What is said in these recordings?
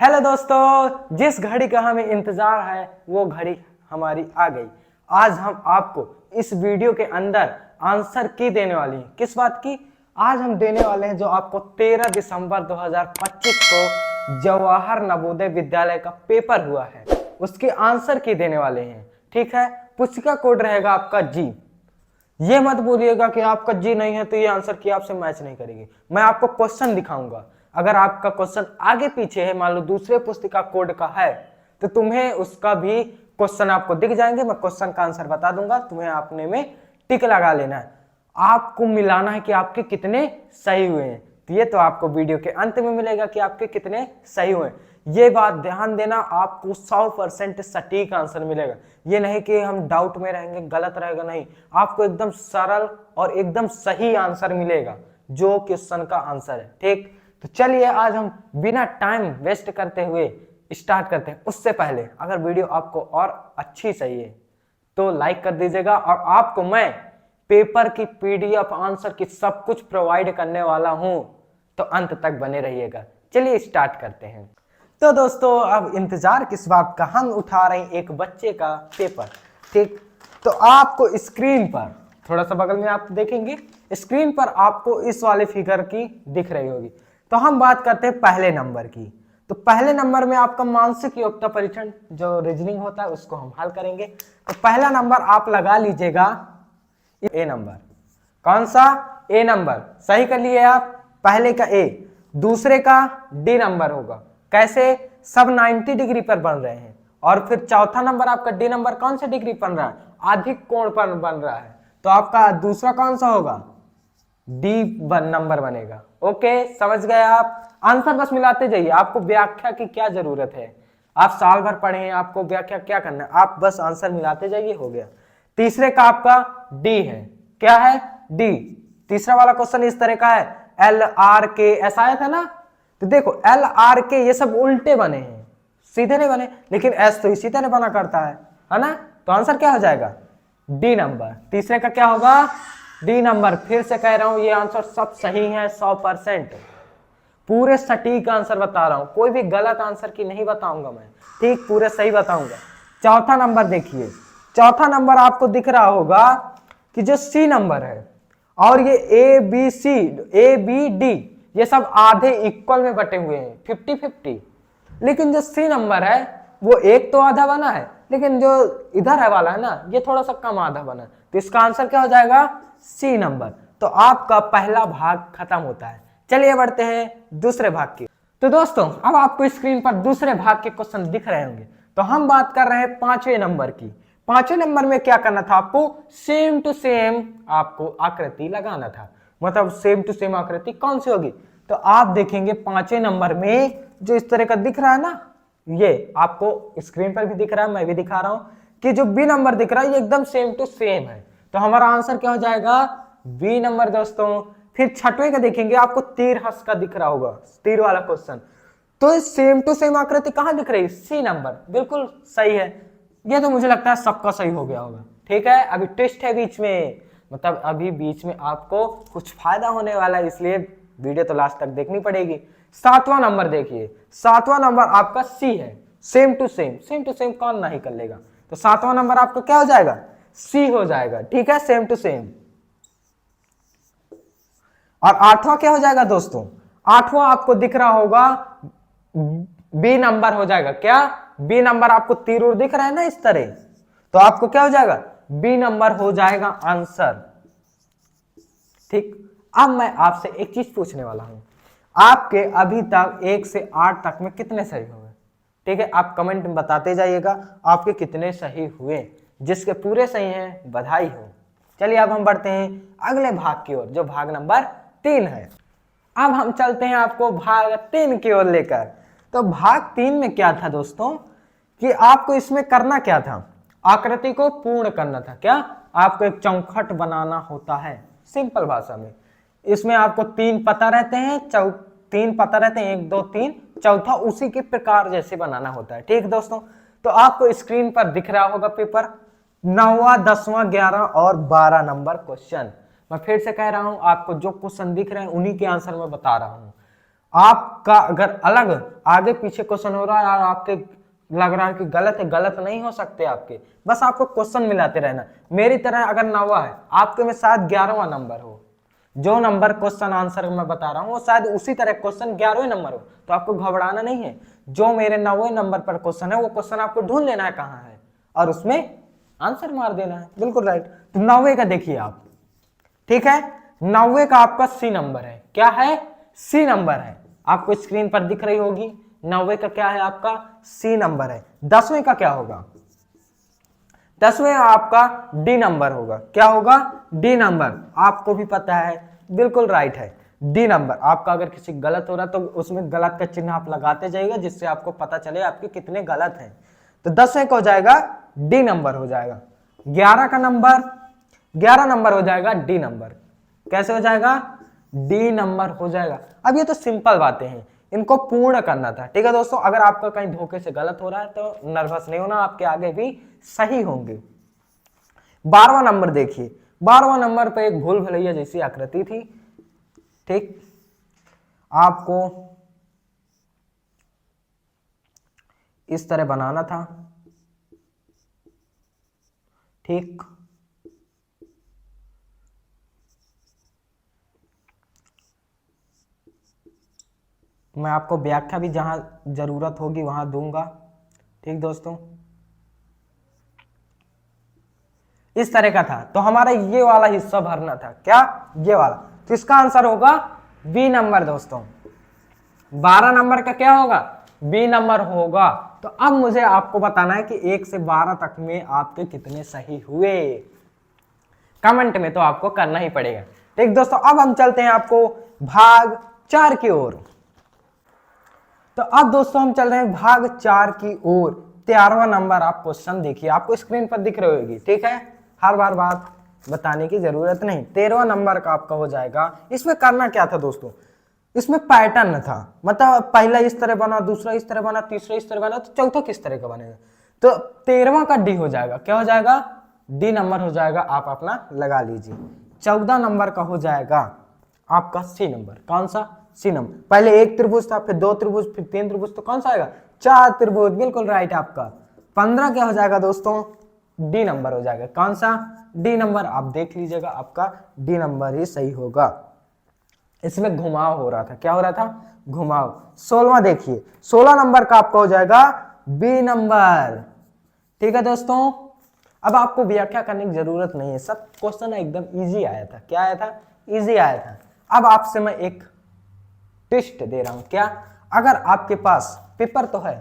Hello दोस्तों, जिस घड़ी का हमें इंतजार है वो घड़ी हमारी आ गई। आज हम आपको इस वीडियो के अंदर आंसर की देने वाली हैं। किस बात की? आज हम देने वाले हैं जो आपको 13 दिसंबर 2025 को जवाहर नवोदय विद्यालय का पेपर हुआ है, उसके आंसर की देने वाले हैं। ठीक है, पुस्तिका कोड रहेगा आपका जी। ये मत बोलिएगा कि आपका जी नहीं है तो ये आंसर की आपसे मैच नहीं करेगी। मैं आपको क्वेश्चन दिखाऊंगा, अगर आपका क्वेश्चन आगे पीछे है, मान लो दूसरे पुस्तिका कोड का है, तो तुम्हें उसका भी क्वेश्चन आपको दिख जाएंगे। मैं क्वेश्चन का आंसर बता दूंगा, तुम्हें आपने में टिक लगा लेना है। आपको मिलाना है कि आपके कितने सही हुए हैं। तो ये तो आपको वीडियो के अंत में मिलेगा कि आपके कितने सही हुए। ये बात ध्यान देना, आपको 100% सटीक आंसर मिलेगा। ये नहीं कि हम डाउट में रहेंगे, गलत रहेगा, नहीं, आपको एकदम सरल और एकदम सही आंसर मिलेगा जो क्वेश्चन का आंसर है। ठीक, तो चलिए आज हम बिना टाइम वेस्ट करते हुए स्टार्ट करते हैं। उससे पहले अगर वीडियो आपको और अच्छी चाहिए तो लाइक कर दीजिएगा, और आपको मैं पेपर की पीडीएफ आंसर की सब कुछ प्रोवाइड करने वाला हूं, तो अंत तक बने रहिएगा। चलिए स्टार्ट करते हैं। तो दोस्तों, अब इंतजार किस बात का, हम उठा रहे हैं एक बच्चे का पेपर। ठीक, तो आपको स्क्रीन पर थोड़ा सा बगल में आप देखेंगे, स्क्रीन पर आपको इस वाले फिगर की दिख रही होगी। तो हम बात करते हैं पहले नंबर की। तो पहले नंबर में आपका मानसिक योग्यता परीक्षण जो रीजनिंग होता है उसको हम हल करेंगे। तो पहला नंबर आप लगा लीजिएगा ए नंबर। कौन सा? ए नंबर। सही कर लिए आप, पहले का ए, दूसरे का डी नंबर होगा। कैसे? सब 90 डिग्री पर बन रहे हैं। और फिर चौथा नंबर आपका डी नंबर कौन सा डिग्री बन रहा है? अधिक कोण पर बन रहा है। तो आपका दूसरा कौन सा होगा? डी नंबर बनेगा। ओके, समझ गए आप? आंसर बस मिलाते जाइए, आपको व्याख्या की क्या जरूरत है। आप साल भर पढ़े हैं, आपको व्याख्या क्या करना है, आप बस आंसर मिलाते जाइए, हो गया। तीसरे का आपका डी है। क्या है? डी। तीसरा वाला क्वेश्चन इस तरह का है, एल आर के ऐसा आया था ना। तो देखो एल आर के ये सब उल्टे बने हैं, सीधे नहीं बने, लेकिन एस तो इसी तरह बना करता है ना। तो आंसर क्या हो जाएगा? D number. तीसरे का क्या होगा? D number. फिर से कह रहा हूं ये आंसर सब सही है, 100% पूरे सटीक आंसर बता रहा हूं, कोई भी गलत आंसर की नहीं बताऊंगा मैं। ठीक, पूरे सही बताऊंगा। चौथा नंबर देखिए, चौथा नंबर आपको दिख रहा होगा कि जो सी नंबर है, और ये A B C, A B D, ये सब आधे इक्वल में बटे हुए हैं, 50-50। लेकिन जो सी नंबर है वो एक तो आधा बना है, लेकिन जो इधर है वाला है ना, ये थोड़ा सा कम आधा बना है। तो इसका आंसर क्या हो जाएगा? C number. तो आपका पहला भाग खत्म होता है। चलिए बढ़ते हैं दूसरे भाग की। तो दोस्तों, अब आपको स्क्रीन पर दूसरे भाग के क्वेश्चन दिख रहे होंगे। तो हम बात कर रहे हैं पांचवें नंबर की। पांचवें नंबर में क्या करना था आपको? सेम टू सेम आपको आकृति लगाना था। मतलब सेम टू सेम आकृति कौन सी होगी? तो आप देखेंगे पांचवें नंबर में जो इस तरह का दिख रहा है ना, ये आपको स्क्रीन पर भी दिख रहा है, मैं भी दिखा रहा हूं कि जो बी नंबर दिख रहा है ये एकदम सेम टू सेम है। तो हमारा आंसर क्या हो जाएगा? बी नंबर दोस्तों। फिर छठवें का देखेंगे, आपको तीर हंस का दिख रहा होगा, तीर वाला क्वेश्चन। तो सेम टू सेम आकृति कहां दिख रही है? C number. बिल्कुल सही है, ये तो मुझे लगता है सबका सही हो गया होगा। ठीक है, अभी ट्विस्ट है बीच में, मतलब अभी बीच में आपको कुछ फायदा होने वाला है, इसलिए वीडियो तो लास्ट तक देखनी पड़ेगी। सातवां नंबर देखिए, सातवां नंबर आपका सी है। Same to same, same to same कौन नहीं कर लेगा? तो सातवां नंबर आपका क्या हो जाएगा? सी हो जाएगा। ठीक है, सेम टू सेम। और आठवां क्या हो जाएगा दोस्तों? आठवां आपको दिख रहा होगा बी नंबर हो जाएगा। क्या? B number. आपको तीर उर दिख रहा है ना इस तरह, तो आपको क्या हो जाएगा? बी नंबर हो जाएगा आंसर। ठीक, अब मैं आपसे एक चीज पूछने वाला हूं, आपके अभी तक 1 से 8 तक में कितने सही हुए? ठीक है, आप कमेंट में बताते जाइएगा आपके कितने सही हुए। जिसके पूरे सही हैं बधाई हो। चलिए अब हम बढ़ते हैं अगले भाग की ओर, जो भाग नंबर 3 है। अब हम चलते हैं आपको भाग 3 की ओर लेकर। तो भाग 3 में क्या था दोस्तों कि आपको इसमें करना क्या था? आकृति को पूर्ण करना था। क्या? आपको एक चौखट बनाना होता है, सिंपल भाषा में। इसमें आपको 3 पता रहते हैं, 3 पता रहते हैं, 1 2 3, चौथा उसी के प्रकार जैसे बनाना होता है। ठीक दोस्तों, तो आपको स्क्रीन पर दिख रहा होगा पेपर, 9वां 10वां 11 और 12 नंबर क्वेश्चन। मैं फिर से कह रहा हूं, आपको जो क्वेश्चन दिख रहे हैं उन्हीं के आंसर मैं बता रहा हूं। आपका अगर अलग आगे पीछे क्वेश्चन हो रहा है और आपके लग रहा है कि गलत है, गलत नहीं हो सकते आपके, बस आपको क्वेश्चन मिलाते रहना। मेरी तरह अगर 9वां है, आपके में शायद 11वां नंबर हो, जो नंबर क्वेश्चन आंसर मैं बता रहा हूं वो शायद उसी तरह क्वेश्चन 11वें नंबर हो, तो आपको घबराना नहीं है। जो मेरे 9वें नंबर पर क्वेश्चन है वो क्वेश्चन आपको ढूंढ लेना है कहां है और उसमें आंसर मार देना है। बिल्कुल राइट। तो 9वें का देखिए आप, ठीक है, 9वें का आपका सी नंबर है। क्या है? सी नंबर है, आपको स्क्रीन पर दिख रही होगी। 9वें का क्या है? आपका सी नंबर है। 10वें का क्या होगा? 10वें आपका डी नंबर होगा। क्या होगा? D number. आपको भी पता है, बिल्कुल राइट है, डी नंबर। आपका अगर किसी गलत हो रहा है तो उसमें गलत का चिन्ह आप लगाते जाइएगा, जिससे आपको पता चले आपके कितने गलत हैं। तो 10वें का हो जाएगा डी नंबर हो जाएगा। 11 का नंबर, 11 नंबर हो जाएगा डी नंबर। कैसे हो जाएगा? डी नंबर हो जाएगा। अब ये तो सिंपल बातें हैं, इनको पूर्ण करना था। ठीक है दोस्तों, अगर आपका कहीं धोखे से गलत हो रहा है तो नर्वस नहीं होना, आपके आगे भी सही होंगे। 12वां नंबर देखिए, 12वां नंबर पे एक भूल भुलैया जैसी आकृति थी। ठीक, आपको इस तरह बनाना था। ठीक, मैं आपको व्याख्या भी जहां जरूरत होगी वहां दूंगा। ठीक दोस्तों, इस तरह का था, तो हमारा ये वाला हिस्सा भरना था। क्या? ये वाला। तो इसका आंसर होगा बी नंबर दोस्तों। 12 नंबर का क्या होगा? बी नंबर होगा। तो अब मुझे आपको बताना है कि 1 से 12 तक में आपके कितने सही हुए। कमेंट में तो आपको करना ही पड़ेगा। ठीक दोस्तों, अब हम चलते हैं आपको भाग 4 की ओर। तो अब दोस्तों हम चल रहे हैं भाग 4 की ओर। 13वां नंबर आप क्वेश्चन देखिए, आपको स्क्रीन पर दिख रही होगी। ठीक है, हर बार बात बताने की जरूरत नहीं। 13वां नंबर का आपका हो जाएगा। इसमें करना क्या था दोस्तों? इसमें पैटर्न था, मतलब पहला इस तरह बना, दूसरा इस तरह बना, तीसरा इस तरह बना, तो चौथा किस तरह का बनेगा? तो 13वां का डी हो जाएगा। क्या हो जाएगा? डी नंबर हो जाएगा। आप अपना लगा लीजिए। 14 नंबर का हो जाएगा आपका सी नंबर। कौन सा? C number. पहले एक त्रिभुज था, फिर 2 त्रिभुज, फिर 3 त्रिभुज, तो कौन सा आएगा? 4 त्रिभुज। बिल्कुल राइट आपका। 15 क्या हो जाएगा दोस्तों? डी नंबर हो जाएगा। कौन सा? D number. आप देख लीजिएगा, आपका डी नंबर ही सही होगा। इसमें घुमाव हो रहा था। क्या हो रहा था? घुमाव। 16वां देखिए, 16 नंबर का आपका हो जाएगा बी नंबर। ठीक है दोस्तों, अब आपको व्याख्या करने की जरूरत नहीं है, सब क्वेश्चन एकदम इजी आया था। क्या आया था? इजी आया था। अब आपसे मैं एक टेस्ट दे रहा हूं। क्या? अगर आपके पास पेपर तो है,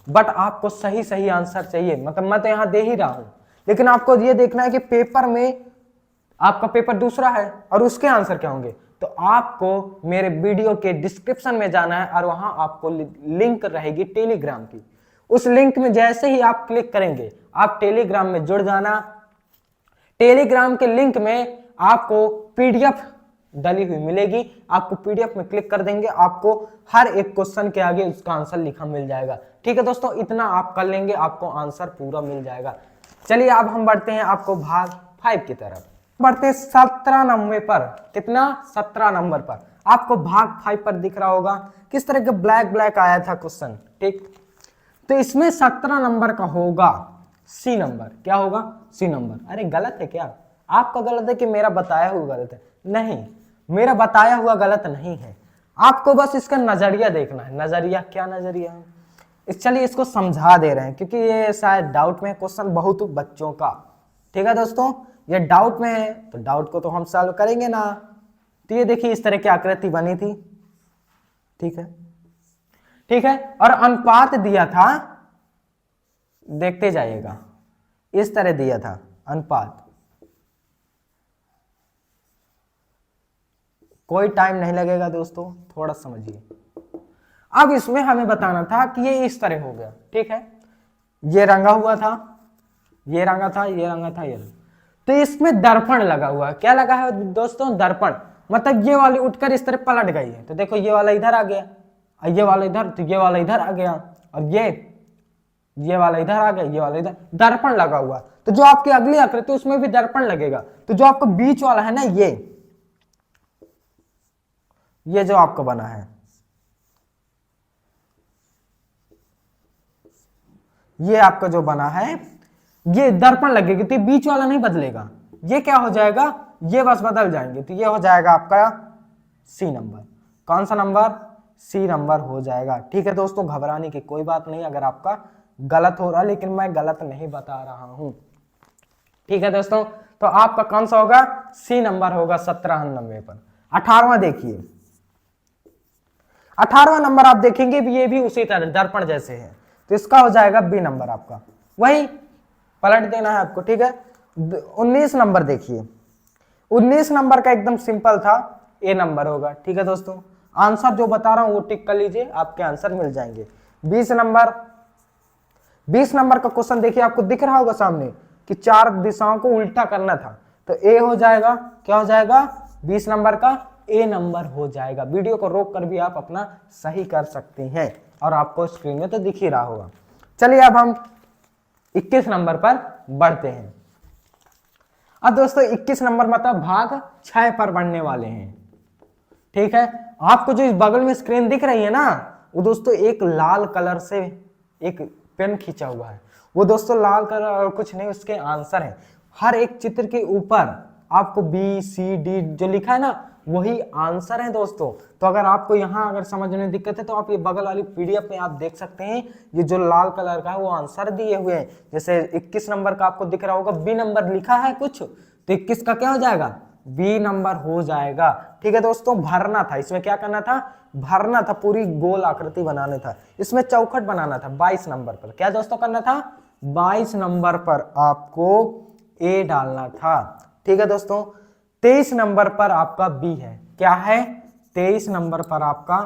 बट आपको सही सही आंसर चाहिए, मतलब मैं तो यहां दे ही रहा हूं, लेकिन आपको ये देखना है कि पेपर में आपका पेपर दूसरा है और उसके आंसर क्या होंगे। तो आपको मेरे वीडियो के डिस्क्रिप्शन में जाना है और वहां आपको लिंक रहेगी टेलीग्राम की। उस लिंक में जैसे ही आप क्लिक करेंगे, आप टेलीग्राम में जुड़ जाना। टेलीग्राम के लिंक में आपको पीडीएफ डली हुई मिलेगी। आपको पीडीएफ में क्लिक कर देंगे, आपको हर एक क्वेश्चन के आगे उसका आंसर लिखा मिल जाएगा। ठीक है दोस्तों, इतना आप कर लेंगे, आपको आंसर पूरा मिल जाएगा। चलिए अब हम बढ़ते हैं आपको भाग 5 की तरफ। बढ़ते 17 नंबर पर। कितना? 17 नंबर पर। आपको भाग 5 पर दिख रहा होगा किस तरह के ब्लैक ब्लैक आया था क्वेश्चन। ठीक, तो इसमें 17 नंबर का होगा सी नंबर। क्या होगा? C number. अरे गलत है क्या? आपका गलत है कि मेरा बताया हुआ गलत है? नहीं, मेरा बताया हुआ गलत नहीं है। आपको बस इसका नजरिया देखना है। नजरिया? क्या नजरिया है? चलिए इसको समझा दे रहे हैं, क्योंकि ये शायद डाउट में क्वेश्चन बहुत बच्चों का। ठीक है दोस्तों, ये डाउट में है तो डाउट को तो हम सॉल्व करेंगे ना। तो ये देखिए इस तरह की आकृति बनी थी। ठीक है, ठीक है, और अनुपात दिया था, देखते जाइएगा, इस तरह दिया था अनुपात। कोई टाइम नहीं लगेगा दोस्तों, थोड़ा समझिए। अब इसमें हमें बताना था कि ये इस तरह हो गया। ठीक है, ये रंगा हुआ था, ये रंगा था, ये रंगा था, ये। तो इसमें दर्पण लगा हुआ है। क्या लगा है दोस्तों? दर्पण। मतलब ये वाली उठकर इस तरह पलट गई है। तो देखो ये वाला इधर आ गया, ये वाला इधर, तो ये वाला इधर आ गया, और ये वाला इधर आ गया, ये वाला इधर। दर्पण लगा हुआ। तो जो आपकी अगली आकृति उसमें भी दर्पण लगेगा। तो जो आपको बीच वाला है ना, ये जो आपको बना है, ये आपका जो बना है ये दर्पण लगेगी, तो बीच वाला नहीं बदलेगा, ये क्या हो जाएगा, ये बस बदल जाएंगे, तो ये हो जाएगा आपका सी नंबर। कौन सा नंबर, सी नंबर हो जाएगा। ठीक है दोस्तों, घबराने की कोई बात नहीं अगर आपका गलत हो रहा है, लेकिन मैं गलत नहीं बता रहा हूं। ठीक है दोस्तों, तो आपका कौन सा होगा, सी नंबर होगा 1799 पर। 18वां देखिए, 18वां नंबर आप देखेंगे भी, ये भी उसी तरह दर्पण जैसे है, तो इसका हो जाएगा बी नंबर आपका, वही पलट देना है आपको। ठीक है, 19 नंबर देखिए, 19 नंबर का एकदम सिंपल था, ए नंबर होगा। ठीक है दोस्तों, आंसर जो बता रहा हूं वो टिक कर लीजिए, आपके आंसर मिल जाएंगे। 20 नंबर, 20 नंबर का क्वेश्चन देखिए, आपको दिख रहा होगा सामने कि 4 दिशाओं को उल्टा करना था, तो ए हो जाएगा, क्या हो जाएगा, 20 नंबर का ए नंबर हो जाएगा। वीडियो को रोक कर भी आप अपना सही कर सकते हैं, और आपको स्क्रीन में तो दिख ही रहा होगा। चलिए अब हम 21 नंबर पर बढ़ते हैं। अब दोस्तों 21 नंबर मतलब भाग 6 पर बढ़ने वाले हैं। ठीक है, आपको जो इस बगल में स्क्रीन दिख रही है ना, वो दोस्तों एक लाल कलर से एक पेन खींचा हुआ है, वो दोस्तों लाल कलर और कुछ नहीं, उसके आंसर है। हर एक चित्र के ऊपर आपको बी सी डी जो लिखा है ना, वही आंसर है दोस्तों। तो अगर आपको यहाँ अगर समझने में दिक्कत है तो आप ये बगल वाली पीडीएफ में आप देख सकते हैं, ये जो लाल कलर का है वो आंसर दिए हुए हैं। जैसे 21 नंबर का आपको दिख रहा होगा बी नंबर लिखा है कुछ, तो 21 का क्या हो जाएगा, बी नंबर हो जाएगा। ठीक है दोस्तों, भरना था, इसमें क्या करना था, भरना था, पूरी गोल आकृति बनाना था, इसमें चौखट बनाना था। 22 नंबर पर क्या दोस्तों करना था, 22 नंबर पर आपको ए डालना था। ठीक है दोस्तों, 23 नंबर पर आपका बी है, क्या है, 23 नंबर पर आपका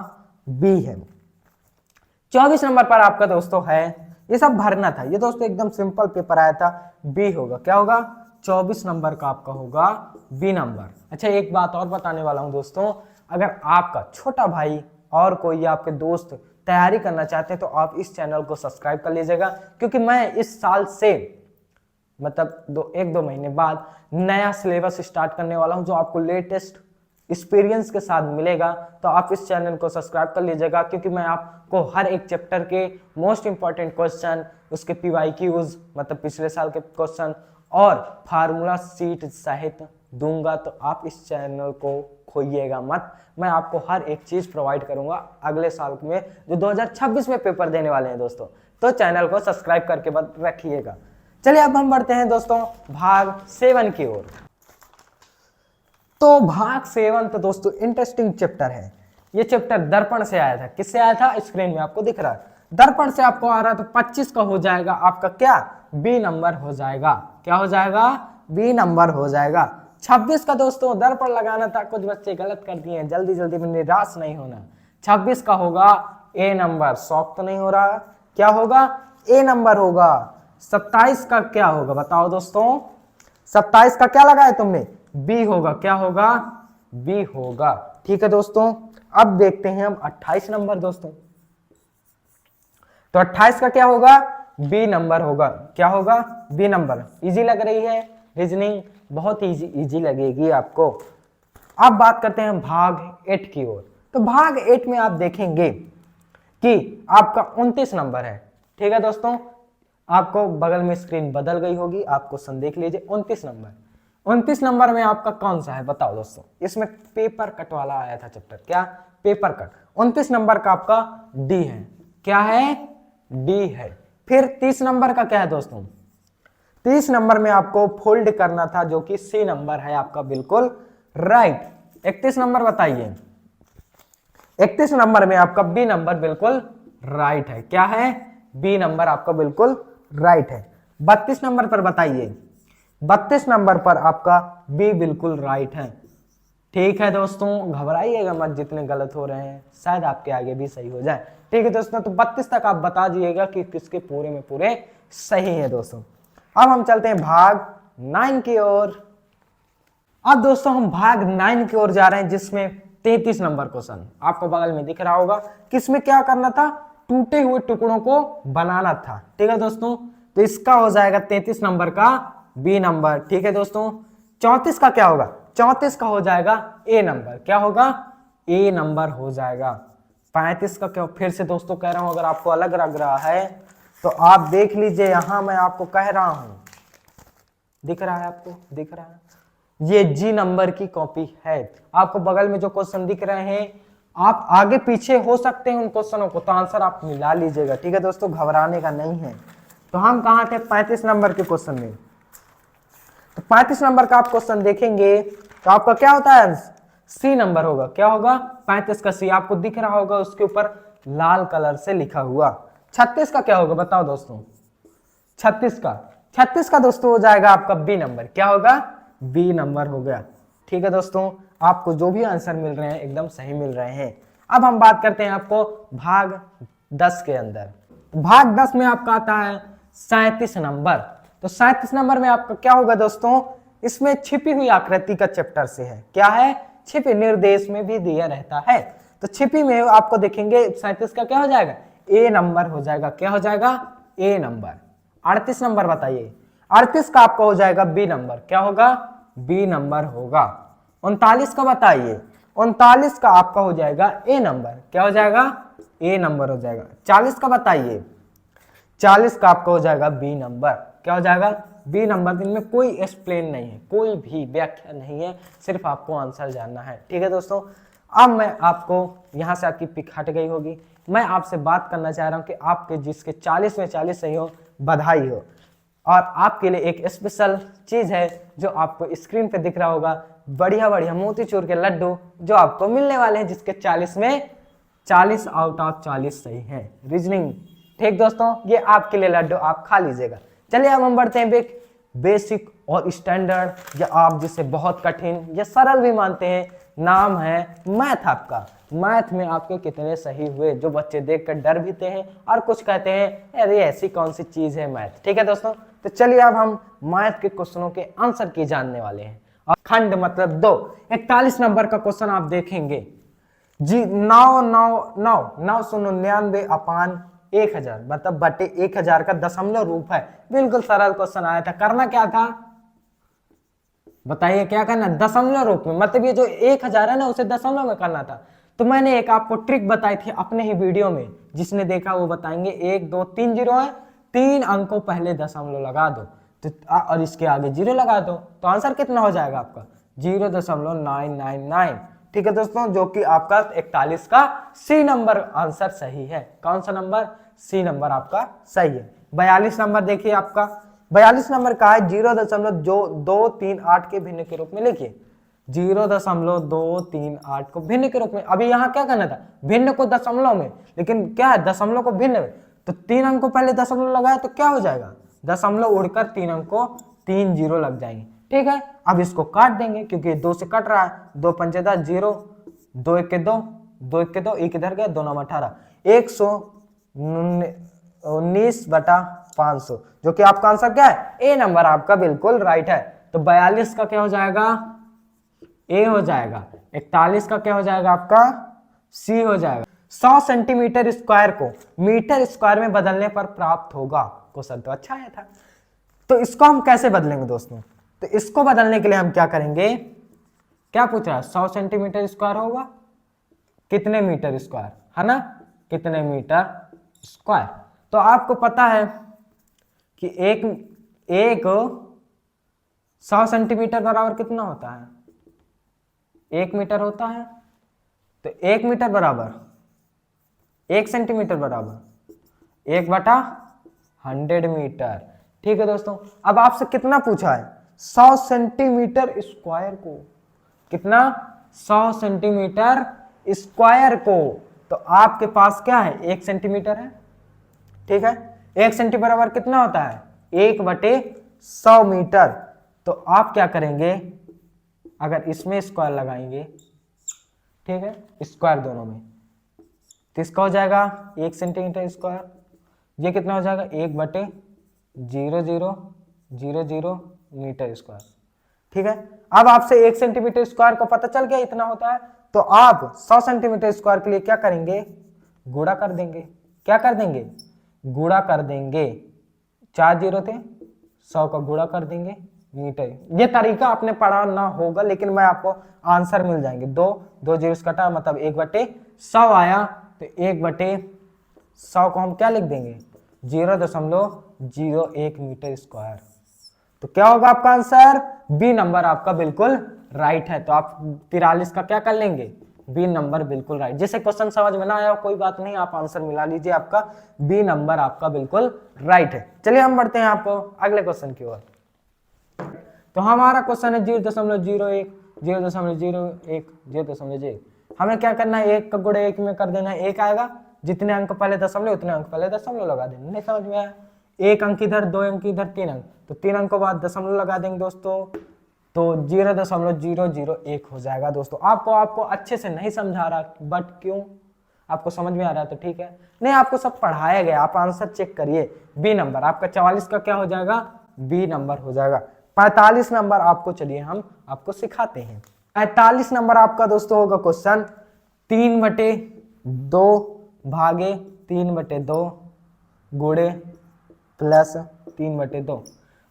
बी है। 24 नंबर पर आपका दोस्तों है, ये सब भरना था, ये दोस्तों एकदम सिंपल पेपर आया था, बी होगा, क्या होगा, 24 नंबर का आपका होगा बी नंबर। अच्छा, एक बात और बताने वाला हूं दोस्तों, अगर आपका छोटा भाई और कोई आपके दोस्त तैयारी करना चाहते हैं तो आप इस चैनल को सब्सक्राइब कर लीजिएगा, क्योंकि मैं इस साल से मतलब 1-2 महीने बाद नया सिलेबस स्टार्ट करने वाला हूं, जो आपको लेटेस्ट एक्सपीरियंस के साथ मिलेगा। तो आप इस चैनल को सब्सक्राइब कर लीजिएगा, क्योंकि मैं आपको हर एक चैप्टर के मोस्ट इंपॉर्टेंट क्वेश्चन, उसके PYQs मतलब पिछले साल के क्वेश्चन और फार्मूला सीट सहित दूंगा। तो आप इस चैनल को खोइएगा मत, मैं आपको हर एक चीज प्रोवाइड करूंगा अगले साल में जो 2026 में पेपर देने वाले हैं दोस्तों। तो चैनल को सब्सक्राइब करके रखिएगा। चलिए अब हम बढ़ते हैं दोस्तों भाग 7 की ओर। तो भाग 7 तो दोस्तों इंटरेस्टिंग चैप्टर है। ये चैप्टर दर्पण से आया था, किससे आया था, स्क्रीन में आपको दिख रहा है, दर्पण से आपको आ रहा है। तो 25 का हो जाएगा आपका क्या, बी नंबर हो जाएगा, क्या हो जाएगा, बी नंबर हो जाएगा। 26 का दोस्तों दर्पण लगाना था, कुछ बच्चे गलत कर दिए हैं, जल्दी जल्दी में निराश नहीं होना। 26 का होगा ए नंबर, शौक तो नहीं हो रहा, क्या होगा, ए नंबर होगा। 27 का क्या होगा बताओ दोस्तों, 27 का क्या लगाया तुमने, बी होगा, क्या होगा, बी होगा। ठीक है दोस्तों, अब देखते हैं हम 28 नंबर दोस्तों। तो 28 का क्या होगा, बी नंबर होगा, क्या होगा, बी नंबर। इजी लग रही है रीजनिंग, बहुत इजी लगेगी आपको। अब बात करते हैं भाग 8 की ओर। तो भाग 8 में आप देखेंगे कि आपका 29 नंबर है। ठीक है दोस्तों, आपको बगल में स्क्रीन बदल गई होगी, आप क्वेश्चन देख लीजिए। 29 नंबर, 29 नंबर में आपका कौन सा है बताओ दोस्तों, इसमें पेपर कट वाला आया था चैप्टर, क्या, पेपर कट। 29 नंबर का आपका डी है, क्या है, डी है। फिर 30 नंबर का क्या है दोस्तों, 30 नंबर में आपको फोल्ड करना था, जो कि सी नंबर है आपका, बिल्कुल राइट। 31 नंबर बताइए, 31 नंबर में आपका बी नंबर बिल्कुल राइट है, क्या है, बी नंबर आपका बिल्कुल राइट है। 32 नंबर पर बताइए, 32 नंबर पर आपका बी बिल्कुल राइट है। ठीक है दोस्तों, घबराइएगा मत, जितने गलत हो रहे हैं शायद आपके आगे भी सही हो जाए। ठीक है दोस्तों, तो 32 तक आप बता दीजिएगा कि किसके पूरे में पूरे सही है दोस्तों। अब हम चलते हैं भाग 9 की ओर। अब दोस्तों हम भाग 9 की ओर जा रहे हैं, जिसमें 33 नंबर क्वेश्चन आपको बगल में दिख रहा होगा। किसमें क्या करना था, टूटे हुए टुकड़ों को बनाना था। ठीक है दोस्तों, तो इसका हो जाएगा 33 नंबर का बी नंबर। ठीक है दोस्तों, 34 का क्या होगा, 34 का हो जाएगा ए नंबर, क्या होगा, ए नंबर हो जाएगा। 35 का क्या, फिर से दोस्तों कह रहा हूं, अगर आपको अलग लग रहा है तो आप देख लीजिए, यहां मैं आपको कह रहा हूं, दिख रहा है आपको, दिख रहा है, ये जी नंबर की कॉपी है। आपको बगल में जो क्वेश्चन दिख रहे हैं, आप आगे पीछे हो सकते हैं उन क्वेश्चनों को, तो आंसर आप मिला लीजिएगा, ठीक है दोस्तों, घबराने का नहीं है। तो हम कहां थे? 35 नंबर के क्वेश्चन में। तो 35 नंबर का आप क्वेश्चन देखेंगे तो आपका क्या होता है? सी नंबर होगा। क्या होगा? 35 का सी आपको दिख रहा होगा, उसके ऊपर लाल कलर से लिखा हुआ। 36 का क्या होगा बताओ दोस्तों? 36 का दोस्तों हो जाएगा आपका बी नंबर। क्या होगा? बी नंबर हो गया। ठीक है दोस्तों, आपको जो भी आंसर मिल रहे हैं एकदम सही मिल रहे हैं। अब हम बात करते हैं आपको भाग 10 के अंदर। भाग 10 में आपका आता है 37 नंबर। तो 37 नंबर में आपका क्या होगा दोस्तों? इसमें छिपी हुई आकृति का चैप्टर से है। क्या है? छिपी, निर्देश में भी दिया रहता है। तो छिपी में आपको देखेंगे 37 का क्या हो जाएगा? ए नंबर हो जाएगा। क्या हो जाएगा? ए नंबर। 38 नंबर बताइए। 38 का आपका हो जाएगा बी नंबर। क्या होगा? बी नंबर होगा। 39 का बताइए। 39 का आपका हो जाएगा ए नंबर। क्या हो जाएगा? ए नंबर हो जाएगा। 40 का बताइए। 40 का आपका हो जाएगा बी नंबर। क्या हो जाएगा? B number. इनमें कोई एक्सप्लेन नहीं है, कोई भी व्याख्या नहीं है, सिर्फ आपको आंसर जानना है। ठीक है दोस्तों, अब मैं आपको यहां से आपकी पिक हट गई होगी, मैं आपसे बात करना चाह रहा हूं कि आपके जिसके 40 में 40 सही हो, बधाई हो। और आपके लिए एक स्पेशल चीज है जो आपको स्क्रीन पे दिख रहा होगा, बढ़िया बढ़िया मोतीचूर के लड्डू जो आपको मिलने वाले हैं, जिसके 40 में 40 आउट ऑफ 40 सही है रीजनिंग। ठीक दोस्तों, ये आपके लिए लड्डू, आप खा लीजिएगा। चलिए अब हम बढ़ते हैं बेसिक और स्टैंडर्ड, या आप जिसे बहुत कठिन या सरल भी मानते हैं, नाम है मैथ आपका। मैथ में आपके कितने सही हुए, जो बच्चे देखकर डर भी हैं और कुछ कहते हैं अरे ऐसी कौन सी चीज है मैथ। ठीक है दोस्तों, तो चलिए अब हम मैथ के क्वेश्चनों के आंसर की जानने वाले हैं। और खंड मतलब 2, 41 नंबर का क्वेश्चन आप देखेंगे जी। 999 अपान 1000 मतलब बटे 1000 का दशमलव रूप है। बिल्कुल सरल क्वेश्चन आया था। करना क्या था बताइए? क्या करना? दशमलव रूप में, मतलब ये जो 1000 है ना, उसे दशमलव में करना था। तो मैंने एक आपको ट्रिक बताई थी अपने ही वीडियो में, जिसने देखा वो बताएंगे। 1 2 3 जीरो है, 3 अंक को पहले दशमलव लगा दो, तो और इसके आगे जीरो लगा दो, तो आंसर कितना हो जाएगा आपका? 0.999। ठीक है दोस्तों, जो कि आपका 41 का सी नंबर आंसर सही है। कौन सा नंबर? सी नंबर आपका सही है। 42 नंबर देखिए आपका। 42 नंबर का है 0.238 के भिन्न के रूप में लिखिए। 0.238 को भिन्न के रूप में। अभी यहाँ क्या करना था? भिन्न को दशमलव में, लेकिन क्या है? दशमलव को भिन्न में। तो 3 अंक को पहले दशमलव लगाया तो क्या हो जाएगा? दशमलव उड़कर 3 अंक को 3 जीरो लग जाएंगे। ठीक है, अब इसको काट देंगे क्योंकि 2 से कट रहा है। 2 पंचे 10, 0, 2 1 के 2, 2 1 के 2, 1 इधर गया, 2 9 18, 119/500, जो कि आपका आंसर क्या है? ए नंबर आपका बिल्कुल राइट है। तो 42 का क्या हो जाएगा? ए हो जाएगा। 41 का क्या हो जाएगा आपका? सी हो जाएगा। 100 सेंटीमीटर स्क्वायर को मीटर स्क्वायर में बदलने पर प्राप्त होगा। क्वेश्चन तो अच्छा आया था। तो इसको हम कैसे बदलेंगे दोस्तों? तो इसको बदलने के लिए हम क्या करेंगे? क्या पूछ रहा है? 100 सेंटीमीटर स्क्वायर होगा कितने मीटर स्क्वायर, है ना? कितने मीटर स्क्वायर। तो आपको पता है कि एक 100 सेंटीमीटर बराबर कितना होता है? 1 मीटर होता है। तो 1 मीटर बराबर 1 सेंटीमीटर बराबर 1/100 मीटर। ठीक है दोस्तों, अब आपसे कितना पूछा है? 100 सेंटीमीटर स्क्वायर को। कितना? 100 सेंटीमीटर स्क्वायर को। तो आपके पास क्या है? 1 सेंटीमीटर है। ठीक है, 1 सेंटीमीटर बराबर कितना होता है? 1/100 मीटर। तो आप क्या करेंगे? अगर इसमें स्क्वायर लगाएंगे, ठीक है, स्क्वायर दोनों में, तो इसका हो जाएगा 1 सेंटीमीटर स्क्वायर। ये कितना हो जाएगा? 1/0000 मीटर स्क्वायर। ठीक है, अब आपसे 1 सेंटीमीटर स्क्वायर को पता चल गया इतना होता है। तो आप 100 सेंटीमीटर स्क्वायर के लिए क्या करेंगे? गुणा कर देंगे। क्या कर देंगे? गुणा कर देंगे। 4 जीरो थे, 100 का गुणा कर देंगे मीटर। ये तरीका आपने पढ़ा ना होगा, लेकिन मैं आपको आंसर मिल जाएंगे। 2 जीरो कटा, मतलब 1/100 आया। तो 1/100 को हम क्या लिख देंगे? 0.01 मीटर स्क्वायर। तो क्या होगा आपका आंसर? बी नंबर आपका बिल्कुल राइट है। तो आप 43 का क्या कर लेंगे? बी नंबर बिल्कुल राइट। जिसे क्वेश्चन समझ में ना आया कोई बात नहीं, आप आंसर मिला लीजिए, आपका बी नंबर आपका बिल्कुल राइट है। चलिए हम बढ़ते हैं आपको अगले क्वेश्चन की ओर। तो हमारा क्वेश्चन है 0.01, 0.01, 0.01। हमें क्या करना है? 1 का गुणा 1 में कर देना है, 1 आएगा। जितने अंक पहले दशमलव उतने अंक पहले दशमलव लगा देना। नहीं समझ में आया? 1 अंक इधर, 2 अंक इधर, 3 अंक, तो 3 अंकों बाद दशमलव लगा देंगे दोस्तों, तो 0.001 हो जाएगा दोस्तों। आपको अच्छे से नहीं समझा रहा, बट क्यों? आपको समझ में आ रहा है तो ठीक है, नहीं आपको सब पढ़ाया गया, आप आंसर चेक करिए। बी नंबर आपका 44 का क्या हो जाएगा? बी नंबर हो जाएगा। 45 नंबर आपको, चलिए हम आपको सिखाते हैं। 45 नंबर आपका दोस्तों होगा क्वेश्चन 3/2 भागे 3/2 गुणे प्लस 3/2।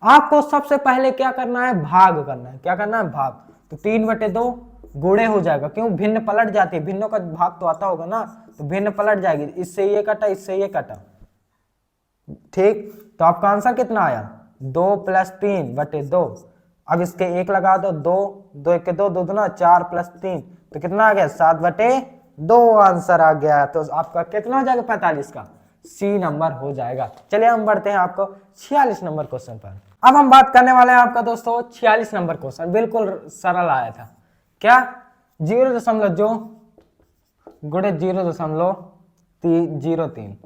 आपको सबसे पहले क्या करना है? भाग करना है। क्या करना है? भाग। तो 3/2 गुणे हो जाएगा, क्यों? भिन्न पलट जाती है, भिन्नों का भाग तो आता होगा ना, तो भिन्न पलट जाएगी। इससे ये कटा, इससे ये कटा, ठीक। तो आपका आंसर कितना आया? 2 + 3/2। अब इसके 1 लगा दो, 2 2 1 2 2 दूना 4 + 3, तो कितना आ गया? 7/2 आंसर आ गया। तो आपका कितना हो जाएगा? 45 का सी नंबर हो जाएगा। चलिए हम बढ़ते हैं आपको 46 नंबर क्वेश्चन पर। अब हम बात करने वाले हैं आपका दोस्तों 46 नंबर क्वेश्चन, बिल्कुल सरल आया था। क्या? 0.2 गुणे 0.03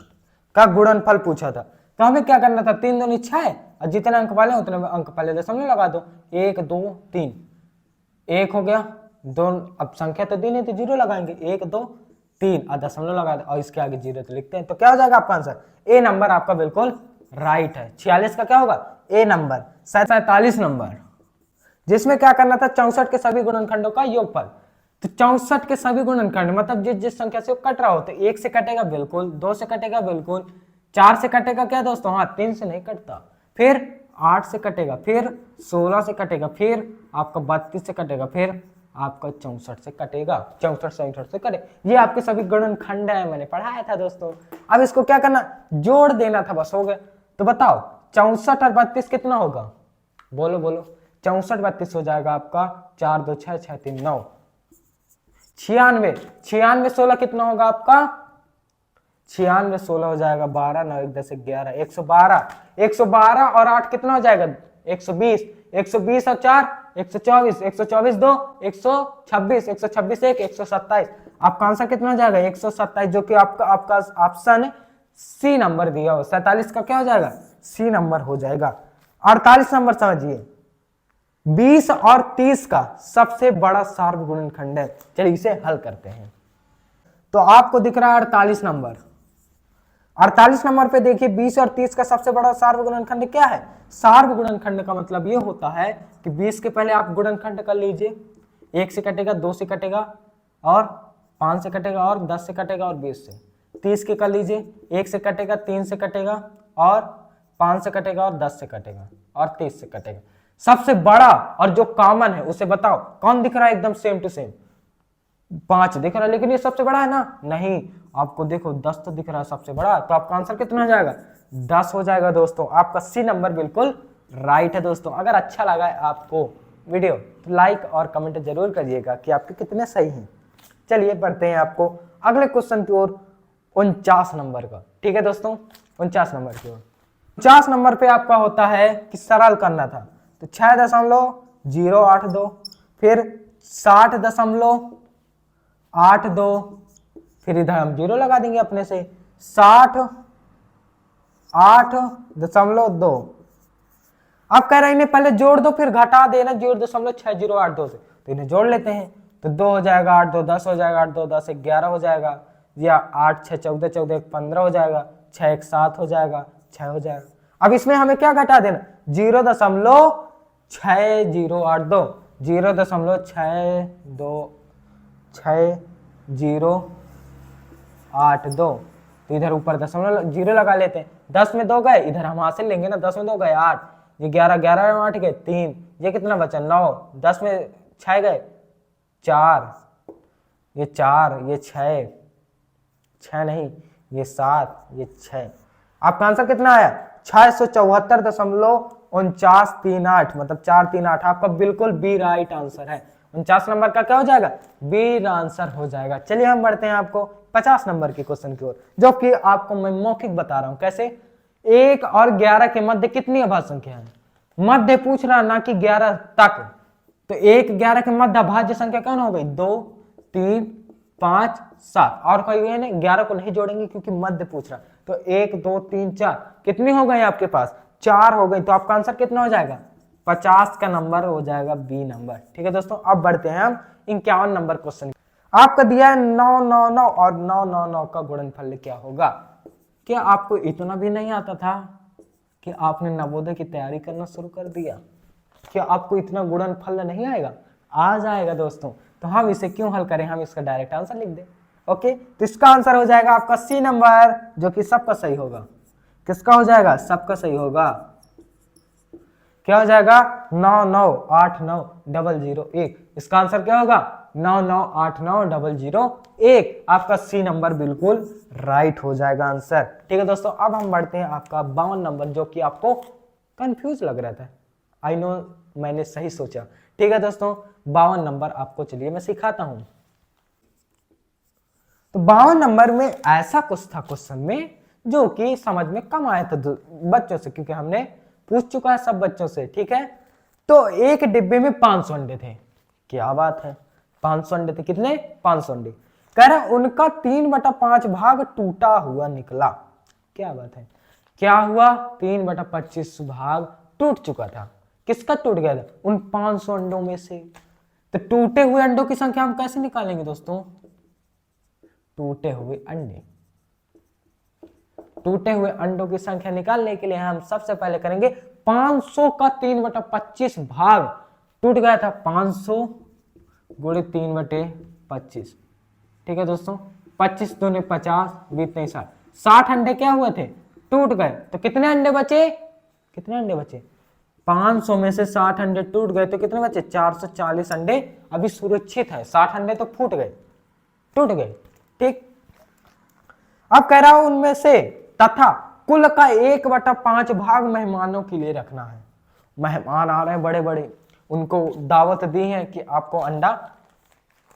का गुणनफल पूछा था। तो हमें क्या करना था? 3 दूनी 6, और जितने अंक वाले उतने अंक पहले दशमलव लगा दो। 1 2 3, 1 हो गया, 2, अब संख्या तो दी नहीं तो 0 लगाएंगे, 1 2 3 और दशमलव लगा दो, और इसके आगे 0 तो लिखते हैं। तो क्या हो जाएगा आपका आंसर? ए नंबर आपका बिल्कुल राइट है। 46 का क्या होगा? ए नंबर। 47 नंबर, जिसमें क्या करना था? 64 के सभी गुणनखंडों का योगफल। तो 64 के सभी गुणनखंड मतलब जिस संख्या से वो कट रहा हो, तो 1 से कटेगा बिल्कुल, 2 से कटेगा बिल्कुल, 4 से कटेगा क्या दोस्तों? हाँ, 3 से नहीं कटता, फिर 8 से कटेगा, फिर 16 से कटेगा, फिर आपका 32 से कटेगा, फिर आपका 64 से कटेगा, 64 67 से कटे। ये आपके सभी गुणनखंड है, मैंने पढ़ाया था दोस्तों। अब इसको क्या करना? जोड़ देना था, बस हो गया। तो बताओ 64 और 32 कितना होगा? बोलो बोलो। 64 32 हो जाएगा आपका 4 2 6 6 3 9। 96 96 16 कितना होगा आपका? 96 16 हो जाएगा 12 9 1 10 11 112। 112 और 8 कितना हो जाएगा? 120। 120 और 4 124। 124 2 126। 126 1 127। आपका आंसर कितना हो जाएगा? 127, जो कि आपका ऑप्शन सी नंबर दिया हो। 47 का क्या हो जाएगा? सी नंबर हो जाएगा। 48 नंबर समझिए, 20 और 30 का सबसे बड़ा सार्वगुणनखंड है। चलिए इसे हल करते हैं। तो आपको दिख रहा है 48 नंबर। 48 नंबर पे देखिए 20 और 30 का सबसे बड़ा सार्वगुणनखंड क्या है? सार्वगुणनखंड का मतलब ये होता है कि 20 के पहले आप गुणनखंड कर लीजिए, 1 से कटेगा, 2 से कटेगा, और 5 से कटेगा, और 10 से कटेगा, और 20 से। 30 के कर लीजिए, 1 से कटेगा, 3 से कटेगा, और 5 से कटेगा, और 10 से कटेगा, और 30 से कटेगा। सबसे बड़ा और जो कॉमन है उसे बताओ, कौन दिख रहा है एकदम सेम टू सेम? 5 दिख रहा है, लेकिन ये सबसे बड़ा है ना? नहीं, आपको देखो 10 तो दिख रहा है सबसे बड़ा। तो आपका आंसर कितना हो जाएगा? 10 हो जाएगा दोस्तों। आपका सी नंबर बिल्कुल राइट है दोस्तों। अगर अच्छा लगा है आपको वीडियो तो लाइक और कमेंट जरूर करिएगा कि आपके कितने सही हैं। चलिए बढ़ते हैं आपको अगले क्वेश्चन की ओर, 49 नंबर का। ठीक है दोस्तों, 49 नंबर की ओर। 50 नंबर पे आपका होता है कि सरल करना था, तो 6.082, फिर 60.82, फिर इधर हम 0 लगा देंगे अपने से, 68.2। अब कह रहे हैं इन्हें पहले जोड़ दो फिर घटा देना 0.6082 से, तो इन्हें जोड़ लेते हैं। तो 2 हो जाएगा, 8 2 10 हो जाएगा, 8 2 10 11 हो जाएगा, या 8 6 14 14 1 15 हो जाएगा, 6 1 7 हो जाएगा, 6 हो जाएगा। अब इसमें हमें क्या घटा देना? 0.6082, 0.6082। तो इधर ऊपर दशमलव 0 लगा लेते हैं। 10 में 2 गए, इधर हम हासिल लेंगे ना, 10 में 2 गए 8, ये 11 11 में 8 गए 3, ये कितना बचा? 9। 10 में 6 गए 4, ये 4, ये 6 नहीं, ये 7, ये 6। आपका आंसर कितना आया? 674.4938, मतलब 438 आपका बिल्कुल बी राइट आंसर है। 49 नंबर का क्या हो जाएगा? बी आंसर हो जाएगा। चलिए हम बढ़ते हैं आपको 50 नंबर के क्वेश्चन की ओर, जो कि आपको मैं मौखिक बता रहा हूं। कैसे? 1 और 11 के मध्य कितनी अभाज्य संख्या है? मध्य पूछ रहा, ना कि 11 तक। तो 1 11 के मध्य अभाज्य संख्या कौन हो गई? 2 3 5 7, और कोई है नहीं, 11 को नहीं जोड़ेंगे क्योंकि मध्य पूछ रहा। तो 1 2 3 4 कितनी हो गई आपके पास? 4 हो गई। तो आपका आंसर कितना हो जाएगा? 50 का नंबर हो जाएगा बी नंबर। ठीक है दोस्तों, अब बढ़ते हैं हम 51 नंबर क्वेश्चन। आपका दिया है 999 और 999 का गुणनफल क्या होगा? क्या आपको इतना भी नहीं आता था कि आपने नवोदय की तैयारी करना शुरू कर दिया? क्या आपको इतना गुणनफल नहीं आएगा? आ जाएगा दोस्तों। तो हम इसे क्यों हल करें, हम इसका डायरेक्ट आंसर लिख दें। ओके, तो इसका आंसर हो जाएगा आपका सी नंबर, जो कि सबका सही होगा। किसका हो जाएगा? सबका सही होगा। क्या हो जाएगा? 9989001। इसका आंसर क्या होगा? 9989001। आपका सी नंबर बिल्कुल राइट हो जाएगा आंसर। ठीक है दोस्तों, अब हम बढ़ते हैं आपका 52 नंबर, जो कि आपको कंफ्यूज लग रहा था। आई नो, मैंने सही सोचा। ठीक है दोस्तों, 52 नंबर आपको चलिए मैं सिखाता हूं। तो 52 नंबर में ऐसा कुछ था क्वेश्चन में जो कि समझ में कम आया था बच्चों से, क्योंकि हमने पूछ चुका है सब बच्चों से। ठीक है, तो एक डिब्बे में 500 अंडे थे। क्या बात है, 500 अंडे थे। कितने? 500 अंडे। कह रहा उनका 3/5 भाग टूटा हुआ निकला। क्या बात है, क्या हुआ? 3/25 भाग टूट चुका था। किसका टूट गया था? उन 500 अंडों में से। तो टूटे हुए अंडों की संख्या हम कैसे निकालेंगे दोस्तों? टूटे हुए अंडे, टूटे हुए अंडों की संख्या निकालने के लिए हम सबसे पहले करेंगे 500 का 3/25 भाग टूट गया था। 500 गुणे 3/25। ठीक है दोस्तों, 25 दूने 50, 20 नहीं 60। 60 अंडे क्या हुए थे? टूट गए। तो कितने अंडे बचे? कितने अंडे बचे? 500 में से 60 अंडे टूट गए तो कितने बचे? 440 अंडे अभी सुरक्षित है। 60 अंडे तो फूट गए, टूट गए। ठीक, अब कह रहा हूं उनमें से तथा कुल का 1/5 भाग मेहमानों के लिए रखना है। मेहमान आ रहे हैं बड़े बड़े, उनको दावत दी है कि आपको अंडा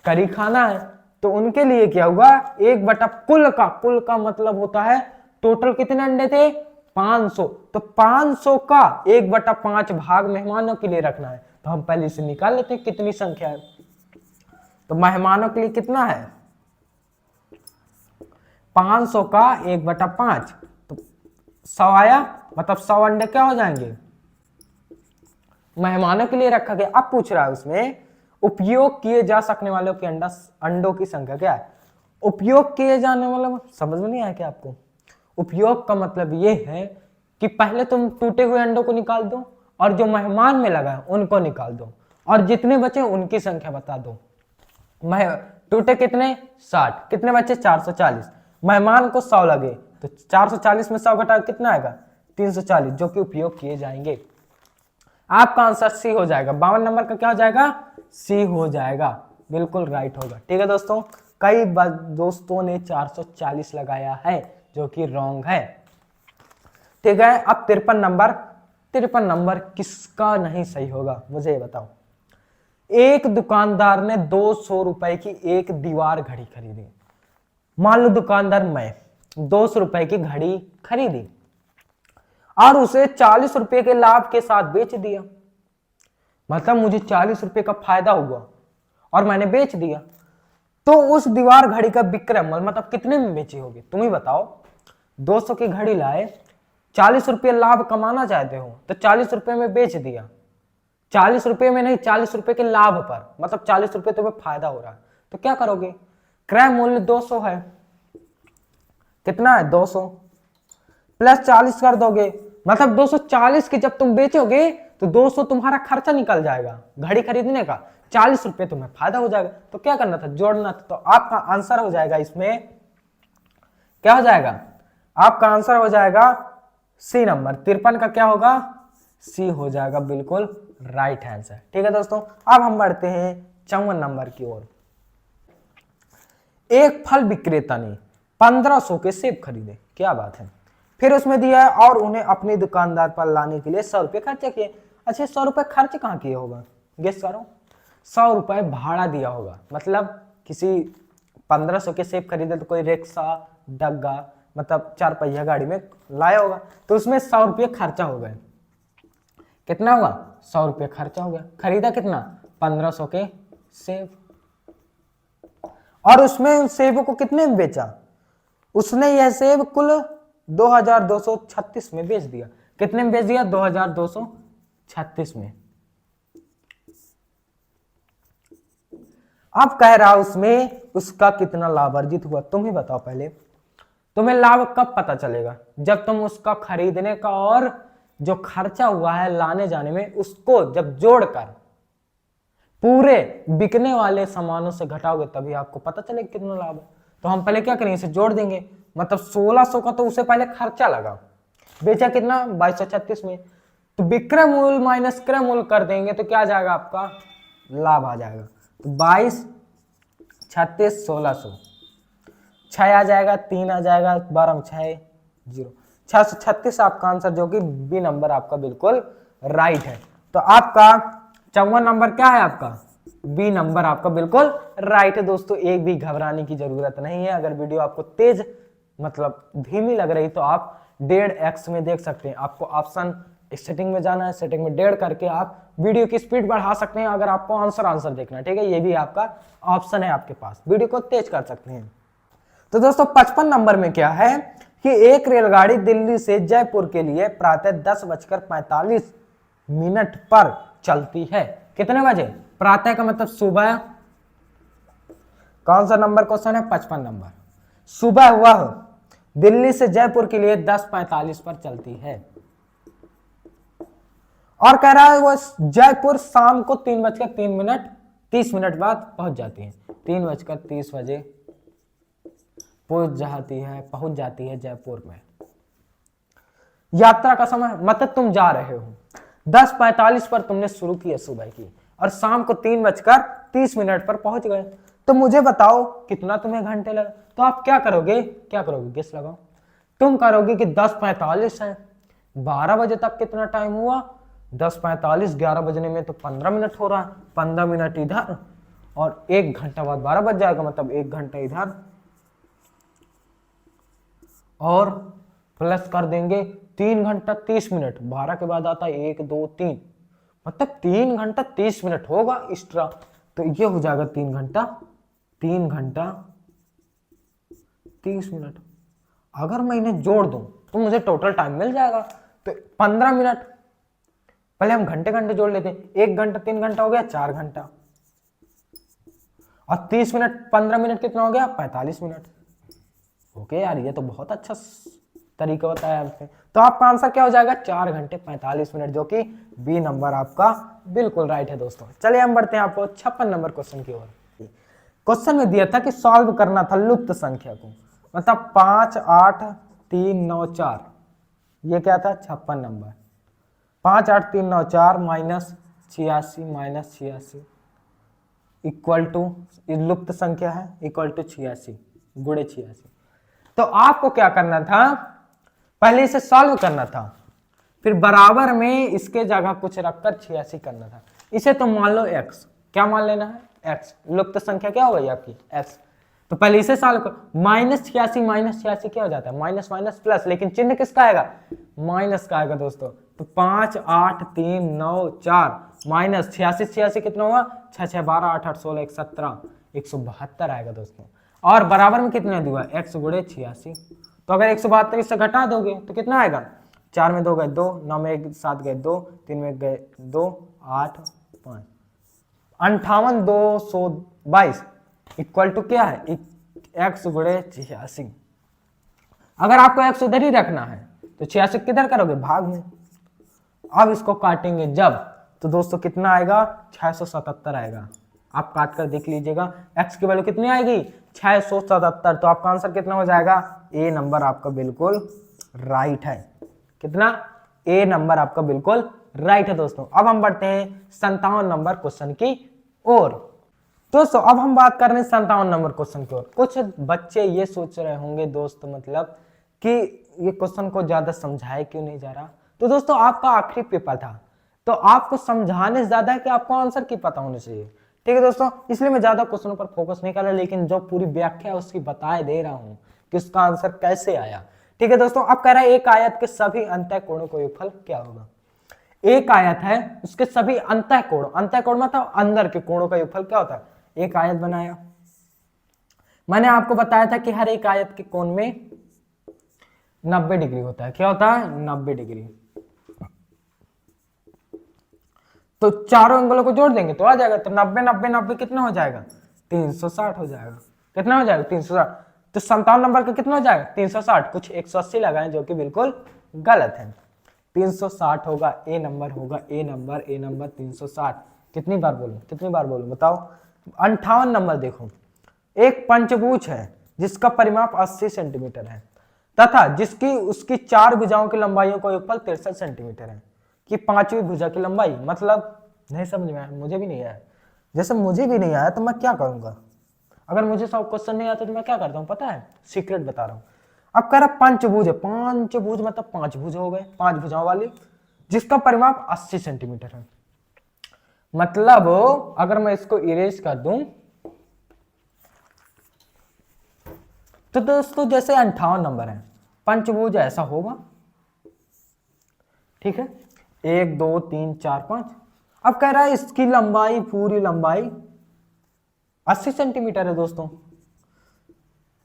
करी खाना है, तो उनके लिए क्या हुआ? 1/, कुल का मतलब होता है टोटल कितने अंडे थे? 500। तो 500 का 1/5 भाग मेहमानों के लिए रखना है। तो हम पहले इसे निकाल लेते हैं कितनी संख्या है। तो मेहमानों के लिए कितना है? 500 का 1/5, तो 100 आया, मतलब 100 अंडे क्या हो जाएंगे? मेहमानों के लिए रखा गया। अब पूछ रहा है उसमें उपयोग किए जा सकने वालों के अंडों की संख्या क्या है? उपयोग किए जाने वाले समझ में नहीं आया क्या आपको? उपयोग का मतलब ये है कि पहले तुम टूटे हुए अंडों को निकाल दो और जो मेहमान में लगा है उनको निकाल दो, और जितने बचे उनकी संख्या बता दो। टूटे कितने? 60। कितने बचे? 440। मेहमान को 100 लगे तो 440 में 100 घटा कितना आएगा? 340, जो कि उपयोग किए जाएंगे। आपका आंसर सी हो जाएगा। 52 नंबर का क्या हो जाएगा? सी हो जाएगा, बिल्कुल राइट होगा। ठीक है दोस्तों, कई दोस्तों ने 440 लगाया है, जो कि रॉन्ग है। ठीक है, अब 53 नंबर किसका नहीं सही होगा मुझे ये बताओ। एक दुकानदार ने 200 रुपए की एक दीवार घड़ी खरीदी। मान लो दुकानदार मैं 200 रुपए की घड़ी खरीदी और उसे 40 रुपए के लाभ के साथ बेच दिया। मतलब मुझे 40 रुपए का फायदा हुआ और मैंने बेच दिया। तो उस दीवार घड़ी का विक्रय मूल्य मतलब कितने में बेची होगी? तुम ही बताओ। 200 की घड़ी लाए, 40 रुपए लाभ कमाना चाहते हो तो 40 रुपए में बेच दिया। 40 रुपए में नहीं, 40 रुपए के लाभ पर, मतलब 40 रुपए तुम्हें फायदा हो रहा है। तो क्या करोगे? क्रय मूल्य 200 है, कितना है? 200 प्लस 40 कर दोगे, मतलब 240 की जब तुम बेचोगे तो 200 तुम्हारा खर्चा निकल जाएगा घड़ी खरीदने का, 40 रुपए तुम्हें फायदा हो जाएगा। तो क्या करना था? जोड़ना था। तो आपका आंसर हो जाएगा इसमें क्या हो जाएगा? आपका आंसर हो जाएगा सी नंबर। 53 का क्या होगा? सी हो जाएगा, बिल्कुल राइट आंसर। ठीक है दोस्तों, अब हम बढ़ते हैं 54 नंबर की ओर। एक फल विक्रेता ने 1500 के सेब खरीदे। क्या बात है, फिर उसमें दिया है और उन्हें अपनी दुकानदार पर लाने के लिए 100 रुपये खर्च किए। अच्छा 100 रुपये खर्च कहाँ किए होगा, गेस करो। 100 रुपये भाड़ा दिया होगा, मतलब किसी 1500 के सेब खरीदे तो कोई रिक्शा डग्गा मतलब 4 पहिया गाड़ी में लाया होगा, तो उसमें 100 रुपये खर्चा हो गए। कितना हुआ, 100 रुपये खर्चा हो गया। खरीदा कितना, 1500 के सेब, और उसमें उन सेबों को कितने में बेचा, उसने यह सेब कुल 2236 में बेच दिया। कितने में बेच दिया, 2236 में। अब कह रहा उसमें उसका कितना लाभ अर्जित हुआ, तुम ही बताओ पहले। तुम्हें लाभ कब पता चलेगा, जब तुम उसका खरीदने का और जो खर्चा हुआ है लाने जाने में उसको जब जोड़कर पूरे बिकने वाले सामानों से घटाओगे तभी आपको पता चलेगा कितना लाभ है। तो हम पहले क्या करेंगे, इसे जोड़ देंगे, मतलब 1600 का तो उसे पहले खर्चा लगा, बेचा कितना 2236 में, तो विक्रय मूल्य माइनस क्रय मूल्य कर देंगे तो क्या आ जाएगा, आपका लाभ आ जाएगा। तो 22 36 1600, 6 आ जाएगा, 3 आ जाएगा, 12 6 0, 636 आपका आंसर, जो कि बी नंबर आपका बिल्कुल राइट है। तो आपका 54 नंबर क्या है, आपका बी नंबर आपका बिल्कुल राइट है। दोस्तों एक भी घबराने की जरूरत नहीं है। अगर वीडियो आपको तेज मतलब धीमी लग रही तो आप 1.5x में देख सकते हैं। आपको ऑप्शन सेटिंग में जाना है, सेटिंग में 1.5 करके आप वीडियो की स्पीड बढ़ा सकते हैं अगर आपको आंसर देखना है, ठीक है। ये भी आपका ऑप्शन है आपके पास, वीडियो को तेज कर सकते हैं। तो दोस्तों 55 नंबर में क्या है कि एक रेलगाड़ी दिल्ली से जयपुर के लिए प्रातः 10:45 पर चलती है। कितने बजे, प्रातः का मतलब सुबह। कौन सा नंबर क्वेश्चन है, 55 नंबर। सुबह वह दिल्ली से जयपुर के लिए 10:45 पर चलती है, और कह रहा है वो जयपुर शाम को 3:30 बाद पहुंच जाती है। 3:30 बजे पहुंच जाती है जयपुर में। यात्रा का समय मतलब तुम जा रहे हो 10:45 पर तुमने शुरू किया सुबह की, और शाम को 3:30 पर पहुंच गए। तो मुझे बताओ कितना तुम्हें घंटे लगे। तो आप क्या करोगे गेस लगाओ। तुम करोगे कि 10:45 है, 12 बजे तक कितना टाइम हुआ, 10:45 11 बजने में तो 15 मिनट हो रहा है, 15 मिनट इधर और 1 घंटा बाद 12 बज जाएगा, मतलब 1 घंटा इधर और प्लस कर देंगे 3 घंटा 30 मिनट, 12 के बाद आता है 1 2 3, मतलब 3 घंटा 30 मिनट होगा एक्स्ट्रा। तो ये हो जाएगा 3 घंटा 30 मिनट। अगर मैं इन्हें जोड़ दूं तो मुझे टोटल टाइम मिल जाएगा। तो 15 मिनट, पहले हम घंटे जोड़ लेते हैं, 1 घंटा 3 घंटा हो गया 4 घंटा, और 30 मिनट 15 मिनट कितना हो गया 45 मिनट। ओके यार, ये तो बहुत अच्छा तरीका बताया आपने। तो आपका आंसर क्या हो जाएगा 4 घंटे 45 मिनट, जो कि बी नंबर आपका बिल्कुल राइट है। दोस्तों चलिए हम बढ़ते हैं आपको 56 नंबर क्वेश्चन की ओर। क्वेश्चन में दिया था कि सॉल्व करना था लुप्त संख्या को, मतलब 5 8 3 9 4, ये क्या था 56 नंबर। 5 8 3 9 4 -86 इक्वल टू लुप्त संख्या है, इक्वल टू 86 गुणे 86। तो आपको क्या करना था, पहले इसे सॉल्व करना था, फिर बराबर में इसके जगह कुछ रखकर 86 करना था। इसे तो मान लो x, क्या मान लेना है x, लुप्त संख्या क्या हो गई आपकी x। तो पहले इसे सॉल्व करो, -86 क्या हो जाता है, माइनस माइनस प्लस, लेकिन चिन्ह किसका आएगा, माइनस का आएगा दोस्तों। तो 5 8 3 9 4 -86 कितना हुआ, 6 6 12 8 8 16 17 172 आएगा दोस्तों। और बराबर में कितना दिया, x गुणे 86। तो अगर 172 इससे घटा दोगे तो कितना आएगा, 4 में 2 गए 2, 9 में 1 7 गए 2, 3 में 1 गए 2 8 5 58,222 इक्वल टू क्या है, x गुणे 86। अगर आपको x उधर ही रखना है तो 86 किधर करोगे, भाग में। अब इसको काटेंगे जब, तो दोस्तों कितना आएगा 677 आएगा। आप काट कर देख लीजिएगा x की वैल्यू कितनी आएगी 677। तो आपका आंसर कितना हो जाएगा, ए नंबर आपका बिल्कुल राइट है। कितना, ए नंबर आपका बिल्कुल राइट है दोस्तों। अब हम बढ़ते हैं 57 नंबर क्वेश्चन की ओर। दोस्तों अब हम बात कर रहे हैं 57 नंबर क्वेश्चन की ओर। कुछ बच्चे ये सोच रहे होंगे दोस्त मतलब कि ये क्वेश्चन को ज्यादा समझाया क्यों नहीं जा रहा। तो दोस्तों आपका आखिरी पेपर था, तो आपको समझाने से ज्यादा है कि आपको आंसर की पता होना चाहिए। ठीक है दोस्तों, इसलिए मैं ज्यादा क्वेश्चनों पर फोकस नहीं कर रहा, लेकिन जो पूरी व्याख्या है उसकी बताए दे रहा हूं कि उसका आंसर कैसे आया। ठीक है दोस्तों, अब कह रहा है एक आयत के सभी अंतः कोणों का योगफल क्या होगा। एक आयत है, उसके सभी अंतः कोण मतलब अंदर के कोणों का योगफल क्या होता है। एक आयत बनाया, मैंने आपको बताया था कि हर एक आयत के कोण में 90 डिग्री होता है। क्या होता है? 90 डिग्री। तो चारों एंगलों को जोड़ देंगे तो आ जाएगा। तो 90 90 90 कितना हो जाएगा? 360 हो जाएगा। कितना हो जाएगा? 360। तो 57 नंबर का कितना हो जाएगा? 360। कुछ 180 लगाएं जो कि बिल्कुल गलत है। 360 होगा, ए नंबर होगा, ए नंबर 360। कितनी बार बोलूं बताओ। 58 नंबर देखो, एक पंचभुज है जिसका परिमाप 80 सेंटीमीटर है तथा जिसकी उसकी 4 भुजाओं की लंबाइयों का योगफल 63 सेंटीमीटर है कि 5वीं भुजा की लंबाई। मतलब नहीं समझ में आया, मुझे भी नहीं आया। जैसे मुझे भी नहीं आया तो मैं क्या करूंगा, अगर मुझे सब क्वेश्चन नहीं आता तो मैं क्या करता हूं पता है? सीक्रेट बता रहा हूं। अब कह रहा पंचभुज है, पंचभुज मतलब 5 भुजा हो गए, 5 भुजाओं वाली, जिसका परिमाप 80 सेंटीमीटर है। मतलब अगर मैं इसको इरेज कर दूं तो दोस्तों जैसे 58 नंबर है, पंचभुज ऐसा होगा। ठीक है, 1 2 3 4 5। अब कह रहा है इसकी लंबाई, पूरी लंबाई 80 सेंटीमीटर है दोस्तों।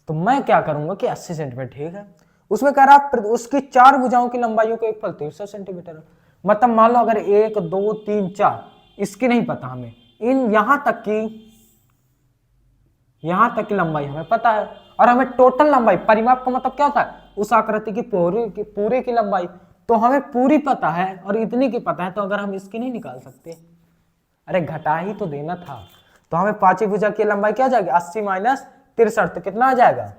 तो मैं क्या करूंगा कि 80 सेंटीमीटर, ठीक है। उसमें कह रहा है उसकी 4 भुजाओं की लंबाइयों का योगफल 63 सेंटीमीटर है। मतलब मान लो अगर 1 2 3 4, इसकी नहीं पता हमें, इन यहां तक की लंबाई हमें पता है, और हमें टोटल लंबाई, परिमाप का मतलब क्या होता है? उस आकृति की पूरे की लंबाई। तो हमें पूरी पता है और इतनी की पता है, तो अगर हम इसकी नहीं निकाल सकते? अरे घटा ही तो देना था। तो हमें 5वीं भुजा की लंबाई क्या आ जाएगी? 80 माइनस 63। तो कितना आ जाएगा?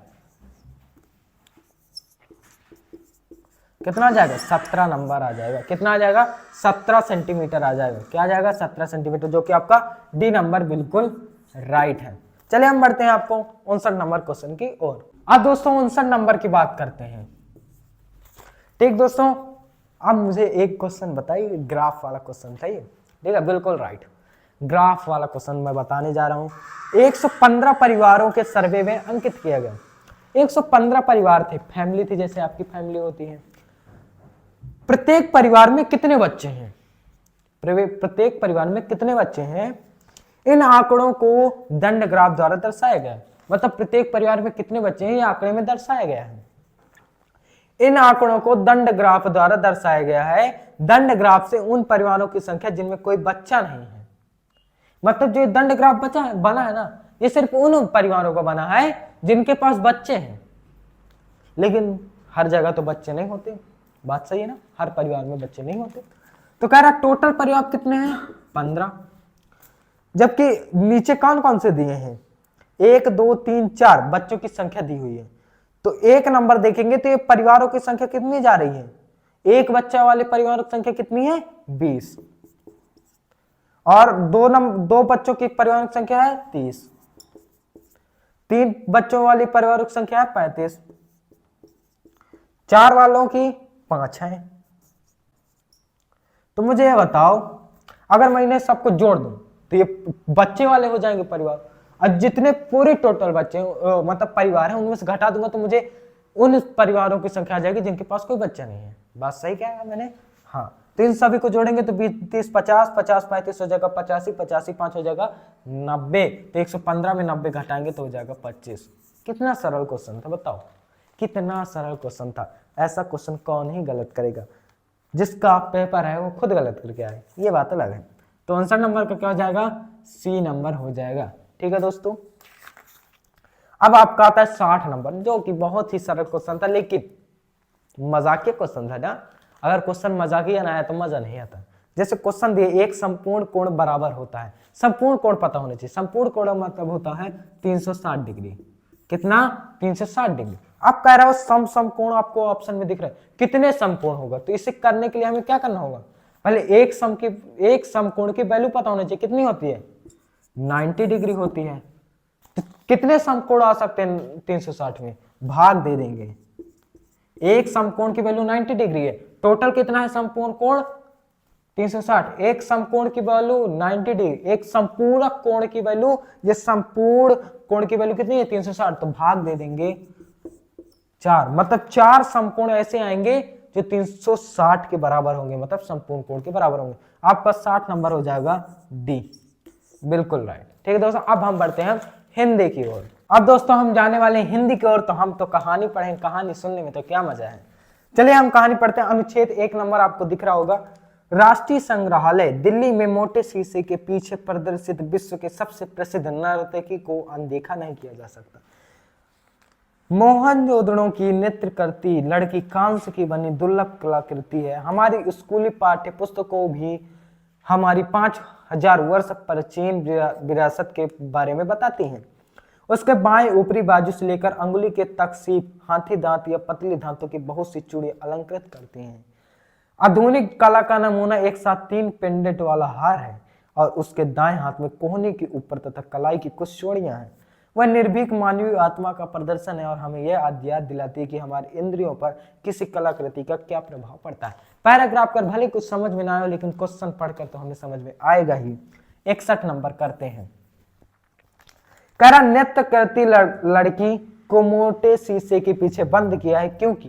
17 नंबर आ जाएगा। कितना आ जाएगा? 17 सेंटीमीटर आ जाएगा। क्या आ जाएगा? 17 सेंटीमीटर, जो कि आपका डी नंबर बिल्कुल राइट है। चलिए हम बढ़ते हैं आपको 59 नंबर क्वेश्चन की ओर। अब दोस्तों 59 नंबर की बात करते हैं। ठीक दोस्तों, अब मुझे एक क्वेश्चन बताइए, ग्राफ वाला क्वेश्चन था ये। ठीक है, बिल्कुल राइट, ग्राफ वाला क्वेश्चन मैं बताने जा रहा हूं। 115 परिवारों के सर्वे में अंकित किया गया। 115 परिवार थे, फैमिली थी, जैसे आपकी फैमिली होती है। प्रत्येक परिवार में कितने बच्चे हैं? प्रत्येक परिवार में कितने बच्चे हैं? इन आंकड़ों को दंड ग्राफ द्वारा दर्शाया गया। मतलब प्रत्येक परिवार में कितने बच्चे हैं, ये आंकड़े में दर्शाया गया है। इन आंकड़ों को दंड ग्राफ द्वारा दर्शाया गया है। दंड ग्राफ से उन परिवारों की संख्या जिनमें कोई बच्चा नहीं है। मतलब जो दंड ग्राफ बना है ना, ये सिर्फ उन परिवारों का बना है जिनके पास बच्चे हैं। लेकिन हर जगह तो बच्चे नहीं होते, बात सही है ना, हर परिवार में बच्चे नहीं होते। तो कह रहा टोटल परिवार कितने हैं? 15। जबकि नीचे कौन कौन से दिए हैं? 1 2 3 4 बच्चों की संख्या दी हुई है। तो एक नंबर देखेंगे तो ये परिवारों की संख्या कितनी जा रही है? एक बच्चा वाले परिवारों की संख्या कितनी है? 20। और दो बच्चों की परिवारों की संख्या है 30। 3 बच्चों वाली परिवारों की संख्या है 35। 4 वालों की 5 है। तो मुझे ये बताओ, अगर मैं इन्हें सबको जोड़ दूं तो ये बच्चे वाले हो जाएंगे परिवार, और जितने पूरे टोटल बच्चे मतलब परिवार है उनमें से घटा दूंगा तो मुझे उन परिवारों की संख्या आ जाएगी जिनके पास कोई बच्चा नहीं है। बात सही क्या है मैंने? हाँ, तो इन सभी को जोड़ेंगे तो 20 30 50 50 35 हो जाएगा 85 85 5 हो जाएगा 90। तो 115 में 90 घटाएंगे तो हो जाएगा 25। कितना सरल क्वेश्चन था बताओ, कितना सरल क्वेश्चन था। ऐसा क्वेश्चन कौन ही गलत करेगा? जिसका पेपर है वो खुद गलत करके आए, ये बात अलग है। तो 59 नंबर का क्या हो जाएगा? सी नंबर हो जाएगा। ठीक है दोस्तों, अब आपका आता है 60 नंबर, जो कि बहुत ही सरल क्वेश्चन था, लेकिन मजाकिया क्वेश्चन था ना। अगर क्वेश्चन मजाकिया ना आया तो मजा नहीं आता। जैसे क्वेश्चन दिए, एक संपूर्ण कोण बराबर होता है। संपूर्ण कोण पता होना चाहिए। संपूर्ण कोण मतलब होता है 360 डिग्री। कितना? 360 डिग्री। अब कह रहा हो समकोण आपको ऑप्शन में दिख रहा है, कितने समकोण होगा? तो इसे करने के लिए हमें क्या करना होगा? पहले एक समकोण की वैल्यू पता होनी चाहिए। कितनी होती है? 90 डिग्री होती है। तो कितने समकोण आ सकते हैं 360 में? भाग दे देंगे, एक समकोण की वैल्यू 90 डिग्री है, टोटल कितना है समकोण कोण 360, एक समकोण की वैल्यू 90 डिग्री, एक संपूर्ण कोण की वैल्यू, ये संपूर्ण कोण की वैल्यू कितनी है 360, तो भाग दे देंगे 4, मतलब 4 समकोण ऐसे आएंगे जो 360 के बराबर होंगे, मतलब संपूर्ण कोण के बराबर होंगे। आपका 60 नंबर हो जाएगा डी, बिल्कुल राइट। ठीक है दोस्तों, अब हम बढ़ते हैं हिंदी की ओर। अब दोस्तों हम जाने वाले हैं हिंदी की ओर, तो हम तो कहानी पढ़ें, कहानी सुनने में तो क्या मजा है। चलिए हम कहानी पढ़ते हैं। अनुच्छेद 1 नंबर आपको दिख रहा होगा, राष्ट्रीय संग्रहालय दिल्ली में मोटे शीशे के पीछे प्रदर्शित विश्व के सबसे प्रसिद्ध नर्तकी को अनदेखा नहीं किया जा सकता। मोहनजोदड़ो की नृत्य करती लड़की कांस्य की बनी दुर्लभ कलाकृति है। हमारी स्कूली पाठ्य पुस्तकों भी हमारी 5000 वर्ष प्राचीन विरासत के बारे में बताती हैं। उसके बाएं ऊपरी बाजू से लेकर अंगुली के तक सीप, हाथी दांत या पतली दांतों की बहुत सी चूड़ियां अलंकृत करती हैं। आधुनिक कला का नमूना एक साथ 3 पेंडेंट वाला हार है और उसके दाएं हाथ में कोहनी के ऊपर तथा कलाई की कुछ चूड़ियां हैं। वह निर्भीक मानवीय आत्मा का प्रदर्शन है और हमें यह याद दिलाती है कि हमारे इंद्रियों पर किसी कलाकृति का क्या प्रभाव पड़ता है। पैराग्राफ कर भले कुछ समझ में ना आए, लेकिन क्वेश्चन पढ़कर तो हमें समझ में आएगा ही। 61 नंबर करते हैं। कह रहा नृत्य करती लड़की को मोटे शीशे के पीछे बंद किया है क्योंकि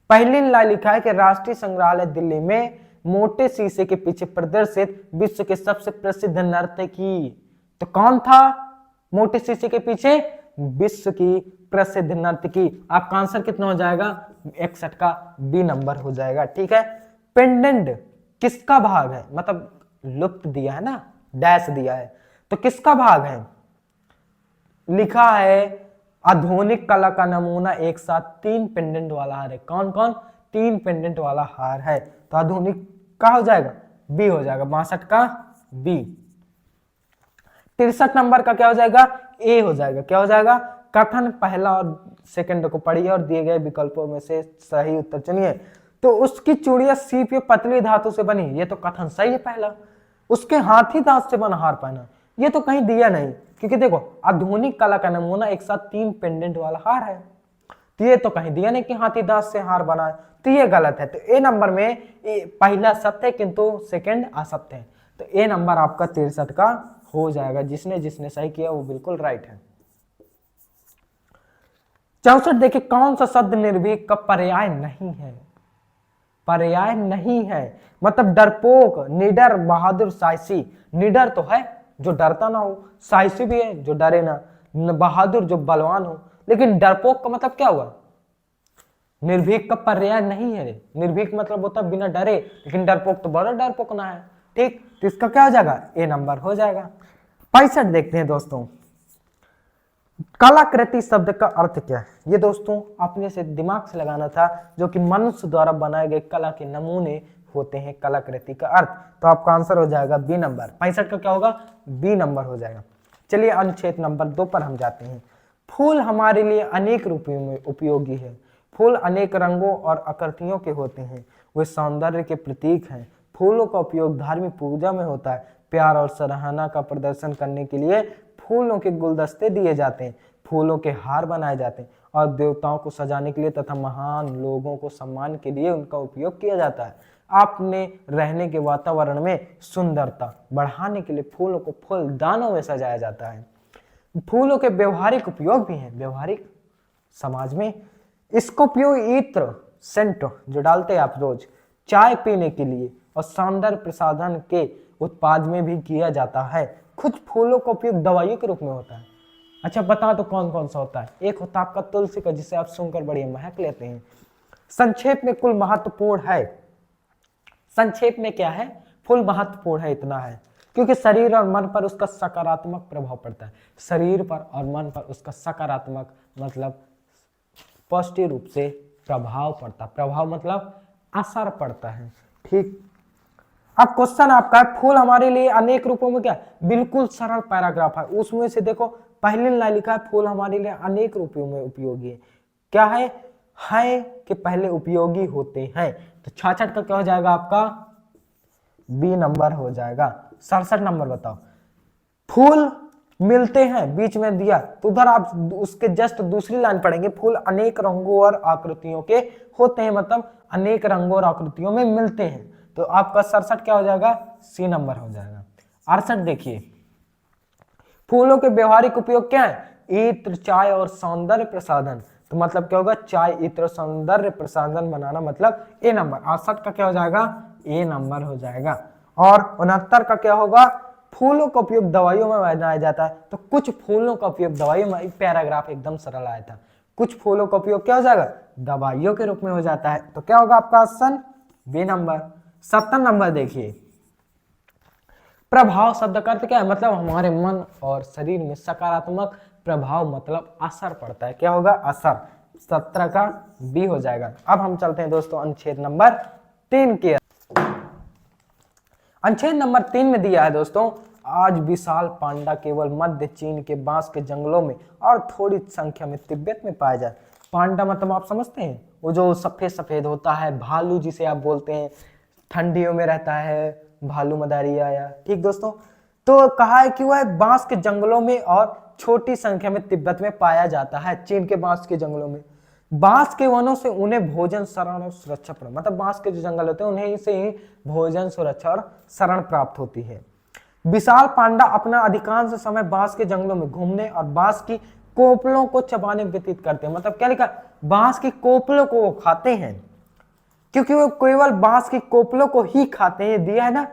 पहली लाइन लिखा है कि राष्ट्रीय संग्रहालय दिल्ली में मोटे शीशे के पीछे प्रदर्शित विश्व के सबसे प्रसिद्ध नर्तकी, तो कौन था मोटे शीशे के पीछे? विश्व की प्रसिद्ध नर्तकी। आपका आंसर कितना हो जाएगा? 61 का बी नंबर हो जाएगा। ठीक है, पेंडेंट किसका भाग है, मतलब लुप्त दिया है ना, डैश दिया है, तो किसका भाग है? लिखा है आधुनिक कला का नमूना एक साथ 3 पेंडेंट वाला हार है। कौन कौन? 3 पेंडेंट वाला हार है, तो आधुनिक का हो जाएगा बी हो जाएगा, 62 का बी। 63 नंबर का क्या हो जाएगा? ए हो जाएगा। क्या हो जाएगा? कथन पहला और सेकंड को पढ़िए और दिए गए विकल्पों में से सही उत्तर चुनिए। तो उसकी चूड़ियां सीप या पतली धातु से बनी, ये तो कथन सही है पहला। उसके हाथी दांत से बना हार पहना, ये तो कहीं दिया नहीं, क्योंकि देखो आधुनिक कला का नमूना एक साथ 3 पेंडेंट वाला हार है, तो ये तो कहीं दिया नहीं कि हाथी दांत से हार बना है, तो ये गलत है। तो ए नंबर में पहला सत्य है किंतु सेकंड असत्य है, तो ए नंबर आपका 63 का हो जाएगा। जिसने जिसने सही किया वो बिल्कुल राइट है। 64 देखिए, कौन सा शब्द निर्भीक का पर्याय नहीं है? पर्याय नहीं है मतलब डरपोक, निडर, बहादुर, साहसी। निडर तो है जो डरता ना हो, साहसी भी है जो डरे ना, बहादुर जो बलवान हो, लेकिन डरपोक का मतलब क्या हुआ? निर्भीक का पर्याय नहीं है। निर्भीक मतलब होता बिना डरे, लेकिन डरपोक तो बड़ा डरपोक ना है। ठीक, तो इसका क्या हो जाएगा? ए नंबर हो जाएगा। 65 देखते हैं दोस्तों, कलाकृति शब्द का अर्थ क्या है? ये दोस्तों अपने से दिमाग से लगाना था, जो कि मनुष्य द्वारा बनाए गए कला के नमूने होते हैं कलाकृति का अर्थ। तो आपका आंसर हो जाएगा बी नंबर। 65 का क्या होगा? बी नंबर हो जाएगा। चलिए अनुच्छेद नंबर 2 पर हम जाते हैं। फूल हमारे लिए अनेक रूपों में उपयोगी है। फूल अनेक रंगों और आकृतियों के होते हैं, वे सौंदर्य के प्रतीक हैं। फूलों का उपयोग धार्मिक पूजा में होता है। प्यार और सराहना का प्रदर्शन करने के लिए फूलों के गुलदस्ते दिए जाते हैं, फूलों के हार बनाए जाते हैं और देवताओं को सजाने के लिए तथा महान लोगों को सम्मान के लिए उनका उपयोग किया जाता है। अपने रहने के वातावरण में सुंदरता बढ़ाने के लिए फूलों को फूलदानों में सजाया जाता है। फूलों के व्यवहारिक उपयोग भी हैं व्यवहारिक समाज में। इसका उपयोग इत्र, सेंट जो डालते हैं आप रोज, चाय पीने के लिए और सौंदर्य प्रसाधन के उत्पाद में भी किया जाता है। कुछ फूलों का उपयोग दवाइयों के रूप में होता है। अच्छा बता तो कौन कौन सा होता है? एक होता है आपका तुलसी का, जिसे आप सुनकर बढ़िया महक लेते हैं। संक्षेप में कुल महत्वपूर्ण है, संक्षेप में क्या है? फूल महत्वपूर्ण है इतना है क्योंकि शरीर और मन पर उसका सकारात्मक प्रभाव पड़ता है। शरीर पर और मन पर उसका सकारात्मक मतलब पॉजिटिव रूप से प्रभाव पड़ता है। प्रभाव मतलब असर पड़ता है। ठीक, अब क्वेश्चन आपका है फूल हमारे लिए अनेक रूपों में क्या? बिल्कुल सरल पैराग्राफ है, उसमें से देखो पहले लाइन लिखा है फूल हमारे लिए अनेक रूपों में उपयोगी है। क्या है कि पहले उपयोगी होते हैं, तो 66 का क्या हो जाएगा? आपका बी नंबर हो जाएगा। 67 नंबर बताओ, फूल मिलते हैं, बीच में दिया, तो उधर आप उसके जस्ट दूसरी लाइन पढ़ेंगे, फूल अनेक रंगों और आकृतियों के होते हैं, मतलब अनेक रंगों और आकृतियों में मिलते हैं। तो आपका 67 क्या हो जाएगा, सी नंबर हो जाएगा। 68 देखिए, फूलों के व्यवहारिक उपयोग क्या है, इत्र, चाय और सौंदर्य प्रसाधन। तो मतलब क्या होगा, चाय, इत्र, सौंदर्य प्रसाधन बनाना, मतलब ए नंबर। 68 का क्या हो जाएगा, ए नंबर हो जाएगा। और 69 का क्या होगा, फूलों का उपयोग दवाइयों में बनाया जाता है। तो कुछ फूलों का उपयोग दवाइयों में, पैराग्राफ एकदम सरल आया था, कुछ फूलों का उपयोग क्या हो जाएगा, दवाइयों के रूप में हो जाता है। तो क्या होगा आपका ऑप्शन बी नंबर। 70 नंबर देखिए, प्रभाव शब्द का अर्थ क्या है, मतलब हमारे मन और शरीर में सकारात्मक प्रभाव, मतलब असर पड़ता है। क्या होगा, असर। 17 का बी हो जाएगा। अब हम चलते हैं दोस्तों अनुच्छेद नंबर 3 के। अनुच्छेद नंबर 3 में दिया है दोस्तों, आज विशाल पांडा केवल मध्य चीन के बांस के जंगलों में और थोड़ी संख्या में तिब्बत में पाया जाए। पांडा मतलब आप समझते हैं, वो जो सफेद सफेद होता है, भालू जिसे आप बोलते हैं, ठंडियों में रहता है, भालू मदारिया या, ठीक दोस्तों। तो कहा है कि वह बांस के जंगलों में और छोटी संख्या में तिब्बत में पाया जाता है, चीन के बांस के जंगलों में। बांस के वनों से उन्हें भोजन, शरण और सुरक्षा प्राप्त, मतलब बांस के जो जंगल होते हैं उन्हें से ही भोजन, सुरक्षा और शरण प्राप्त होती है। विशाल पांडा अपना अधिकांश समय बांस के जंगलों में घूमने और बांस की कोपलों को चबाने व्यतीत करते हैं। मतलब क्या लिखा, बांस की कोपलों को वो खाते हैं, क्योंकि वो केवल बांस की कोपलों को ही खाते हैं, दिया है ना,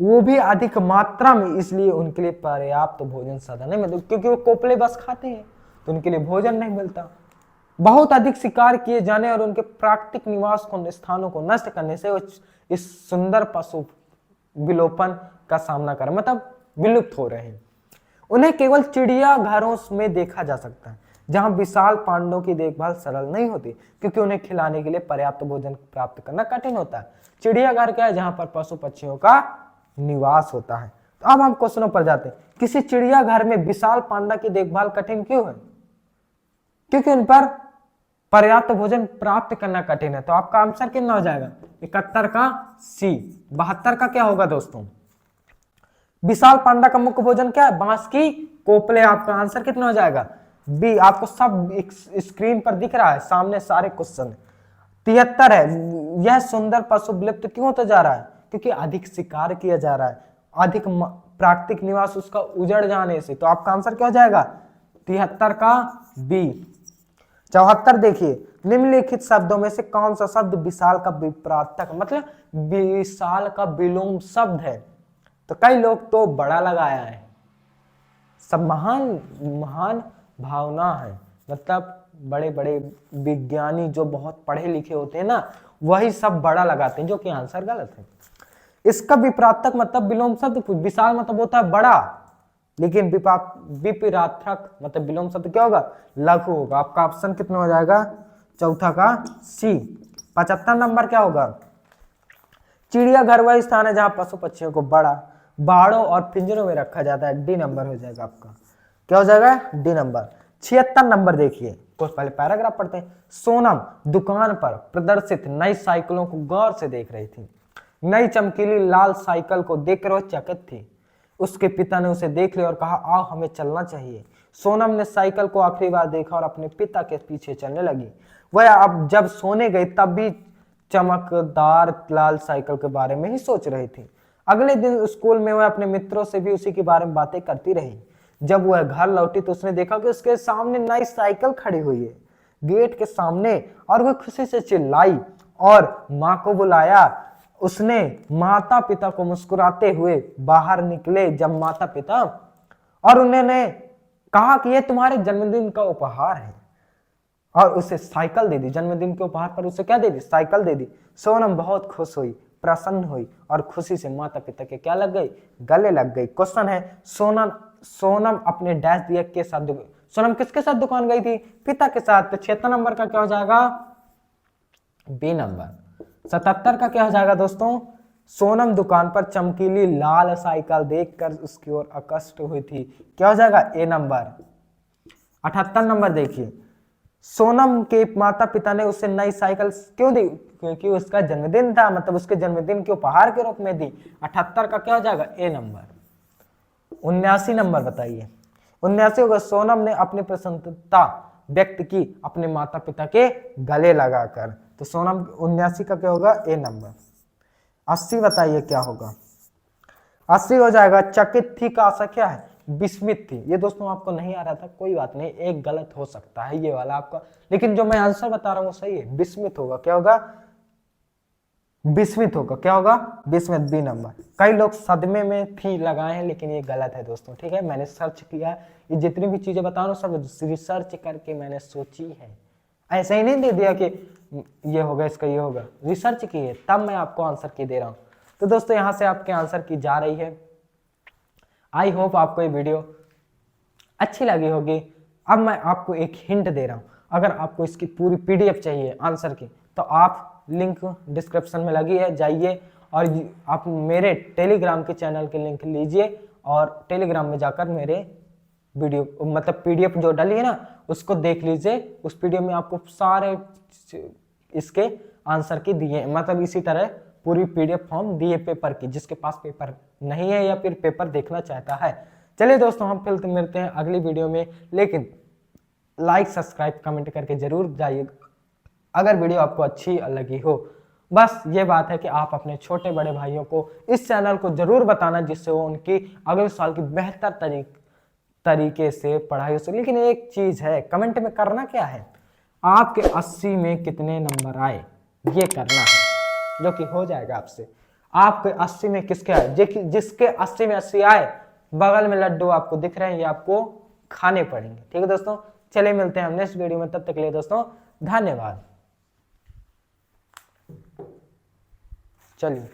वो भी अधिक मात्रा में, इसलिए उनके लिए पर्याप्त भोजन साधन नहीं मिलता, क्योंकि वो कोपले बस खाते हैं तो उनके लिए भोजन नहीं मिलता। बहुत अधिक शिकार किए जाने और उनके प्राकृतिक निवास को, स्थानों को नष्ट करने से वो इस सुंदर पशु विलोपन का सामना कर, मतलब विलुप्त हो रहे हैं। उन्हें केवल चिड़ियाघरों में देखा जा सकता है, जहां विशाल पांडों की देखभाल सरल नहीं होती, क्योंकि उन्हें खिलाने के लिए पर्याप्त भोजन प्राप्त करना कठिन होता है। चिड़ियाघर क्या है, जहां पर पशु पक्षियों का निवास होता है। तो अब हम क्वेश्चनों पर जाते हैं। किसी चिड़ियाघर में विशाल पांडा की देखभाल कठिन क्यों है, क्योंकि उन पर पर्याप्त भोजन प्राप्त करना कठिन है। तो आपका आंसर कितना हो जाएगा, 71 का सी। 72 का क्या होगा दोस्तों, विशाल पांडा का मुख्य भोजन क्या है, बांस की कोपले। आपका आंसर कितना हो जाएगा, बी। आपको सब स्क्रीन पर दिख रहा है, सामने सारे क्वेश्चन। 73 है, यह सुंदर पशु विलुप्त क्यों होता जा रहा है, क्योंकि अधिक शिकार किया जा रहा है, अधिक प्राकृतिक निवास उसका उजड़ जाने से। तो आपका आंसर क्या हो जाएगा, 73 का बी। 74 देखिए, निम्नलिखित शब्दों में से कौन सा शब्द विशाल का विपरीतक, मतलब विशाल का विलोम शब्द है। तो कई लोग तो बड़ा लगाया है, सब महान महान भावना है, मतलब बड़े बड़े विज्ञानी जो बहुत पढ़े लिखे होते हैं ना, वही सब बड़ा लगाते हैं, जो कि आंसर गलत है। इसका विपरीतक मतलब विलोम शब्द, विशाल मतलब होता है बड़ा, लेकिन विपरीतक मतलब विलोम शब्द क्या होगा, लघु होगा। आपका ऑप्शन कितना हो जाएगा, चौथा का सी। 75 नंबर क्या होगा, चिड़ियाघर वह स्थान है जहां पशु पक्षियों को बड़ा बाड़ों और पिंजरों में रखा जाता है। डी नंबर हो जाएगा आपका, क्या हो जाएगा, डी नंबर। 76 नंबर देखिए, कुछ पहले पैराग्राफ पढ़ते हैं। सोनम दुकान पर प्रदर्शित नई साइकिलों को गौर से देख रही थी। नई चमकीली लाल साइकिल को देखकर वह चकित थी। उसके पिता ने उसे देख लिया और कहा, आओ हमें चलना चाहिए। सोनम ने साइकिल को आखिरी बार देखा और अपने पिता के पीछे चलने लगी। वह अब जब सोने गई तब भी चमकदार लाल साइकिल के बारे में ही सोच रही थी। अगले दिन स्कूल में वह अपने मित्रों से भी उसी के बारे में बातें करती रही। जब वह घर लौटी तो उसने देखा कि उसके सामने नई साइकिल खड़ी हुई है, गेट के सामने, और वह खुशी से चिल्लाई और माँ को बुलाया। उसने माता पिता को मुस्कुराते हुए बाहर निकले। जब माता पिता और उन्होंने कहा कि यह तुम्हारे जन्मदिन का उपहार है, और उसे साइकिल दे दी। जन्मदिन के उपहार पर उसे क्या दे दी, साइकिल दे दी। सोनम बहुत खुश हुई, प्रसन्न हुई और खुशी से माता पिता के क्या लग गई, गले लग गई। क्वेश्चन है, सोनम अपने डैश दिया के साथ, सोनम किसके साथ दुकान गई थी, पिता के साथ। तो 76 नंबर का क्या हो जाएगा, बी नंबर। 77 का क्या हो जाएगा दोस्तों, सोनम दुकान पर चमकीली लाल साइकिल देखकर उसकी ओर आकर्षित हुई थी। क्या हो जाएगा, ए नंबर। 78 नंबर देखिए, सोनम के माता पिता ने उसे नई साइकिल क्यों दी, क्योंकि उसका जन्मदिन था, मतलब उसके जन्मदिन के उपहार के रूप में दी। 78 का क्या हो जाएगा, ए नंबर। 79 नंबर बताइए। 79 होगा। सोनम ने अपनी प्रसन्नता व्यक्त की अपने माता पिता के गले लगाकर। तो सोनम 79 का क्या होगा? ए नंबर। 80 बताइए क्या होगा? 80 हो जाएगा। चकित थी का आशा क्या है? विस्मित थी। ये दोस्तों आपको नहीं आ रहा था, कोई बात नहीं, एक गलत हो सकता है ये वाला आपका, लेकिन जो मैं आंसर बता रहा हूँ सही है। विस्मित होगा। क्या होगा? विस्मित होगा। क्या होगा? विस्मित, बी नंबर। कई लोग सदमे में थी लगाए हैं, लेकिन ये गलत है दोस्तों, ठीक है। मैंने सर्च किया है, ये जितनी भी चीजें बता रहा हूँ सब रिसर्च करके मैंने सोची है। ऐसे ही नहीं दे दिया कि ये होगा इसका ये होगा, रिसर्च की है तब मैं आपको आंसर की दे रहा हूँ। तो दोस्तों यहाँ से आपके आंसर की जा रही है। आई होप आपको ये वीडियो अच्छी लगी होगी। अब मैं आपको एक हिंट दे रहा हूँ, अगर आपको इसकी पूरी पीडीएफ चाहिए आंसर की, तो आप लिंक डिस्क्रिप्शन में लगी है, जाइए और आप मेरे टेलीग्राम के चैनल के लिंक लीजिए और टेलीग्राम में जाकर मेरे वीडियो मतलब पीडीएफ जो डाली है ना उसको देख लीजिए। उस पीडीएफ में आपको सारे इसके आंसर की दिए, मतलब इसी तरह पूरी पीडीएफ फॉर्म दिए पेपर की, जिसके पास पेपर नहीं है या फिर पेपर देखना चाहता है। चलिए दोस्तों, हम फिर मिलते हैं अगली वीडियो में, लेकिन लाइक सब्सक्राइब कमेंट करके जरूर जाइए अगर वीडियो आपको अच्छी लगी हो। बस ये बात है कि आप अपने छोटे बड़े भाइयों को इस चैनल को जरूर बताना, जिससे वो उनकी अगले साल की बेहतर तरीके से पढ़ाई हो सके। लेकिन एक चीज है, कमेंट में करना क्या है, आपके 80 में कितने नंबर आए ये करना है, जो कि हो जाएगा आपसे। आपके 80 में किसके आए? जिसके 80 में 80 आए, बगल में लड्डू आपको दिख रहे हैं, ये आपको खाने पड़ेंगे। ठीक है दोस्तों, चलिए मिलते हैं हम नेक्स्ट वीडियो में, तब तक के लिए दोस्तों धन्यवाद। चलिए।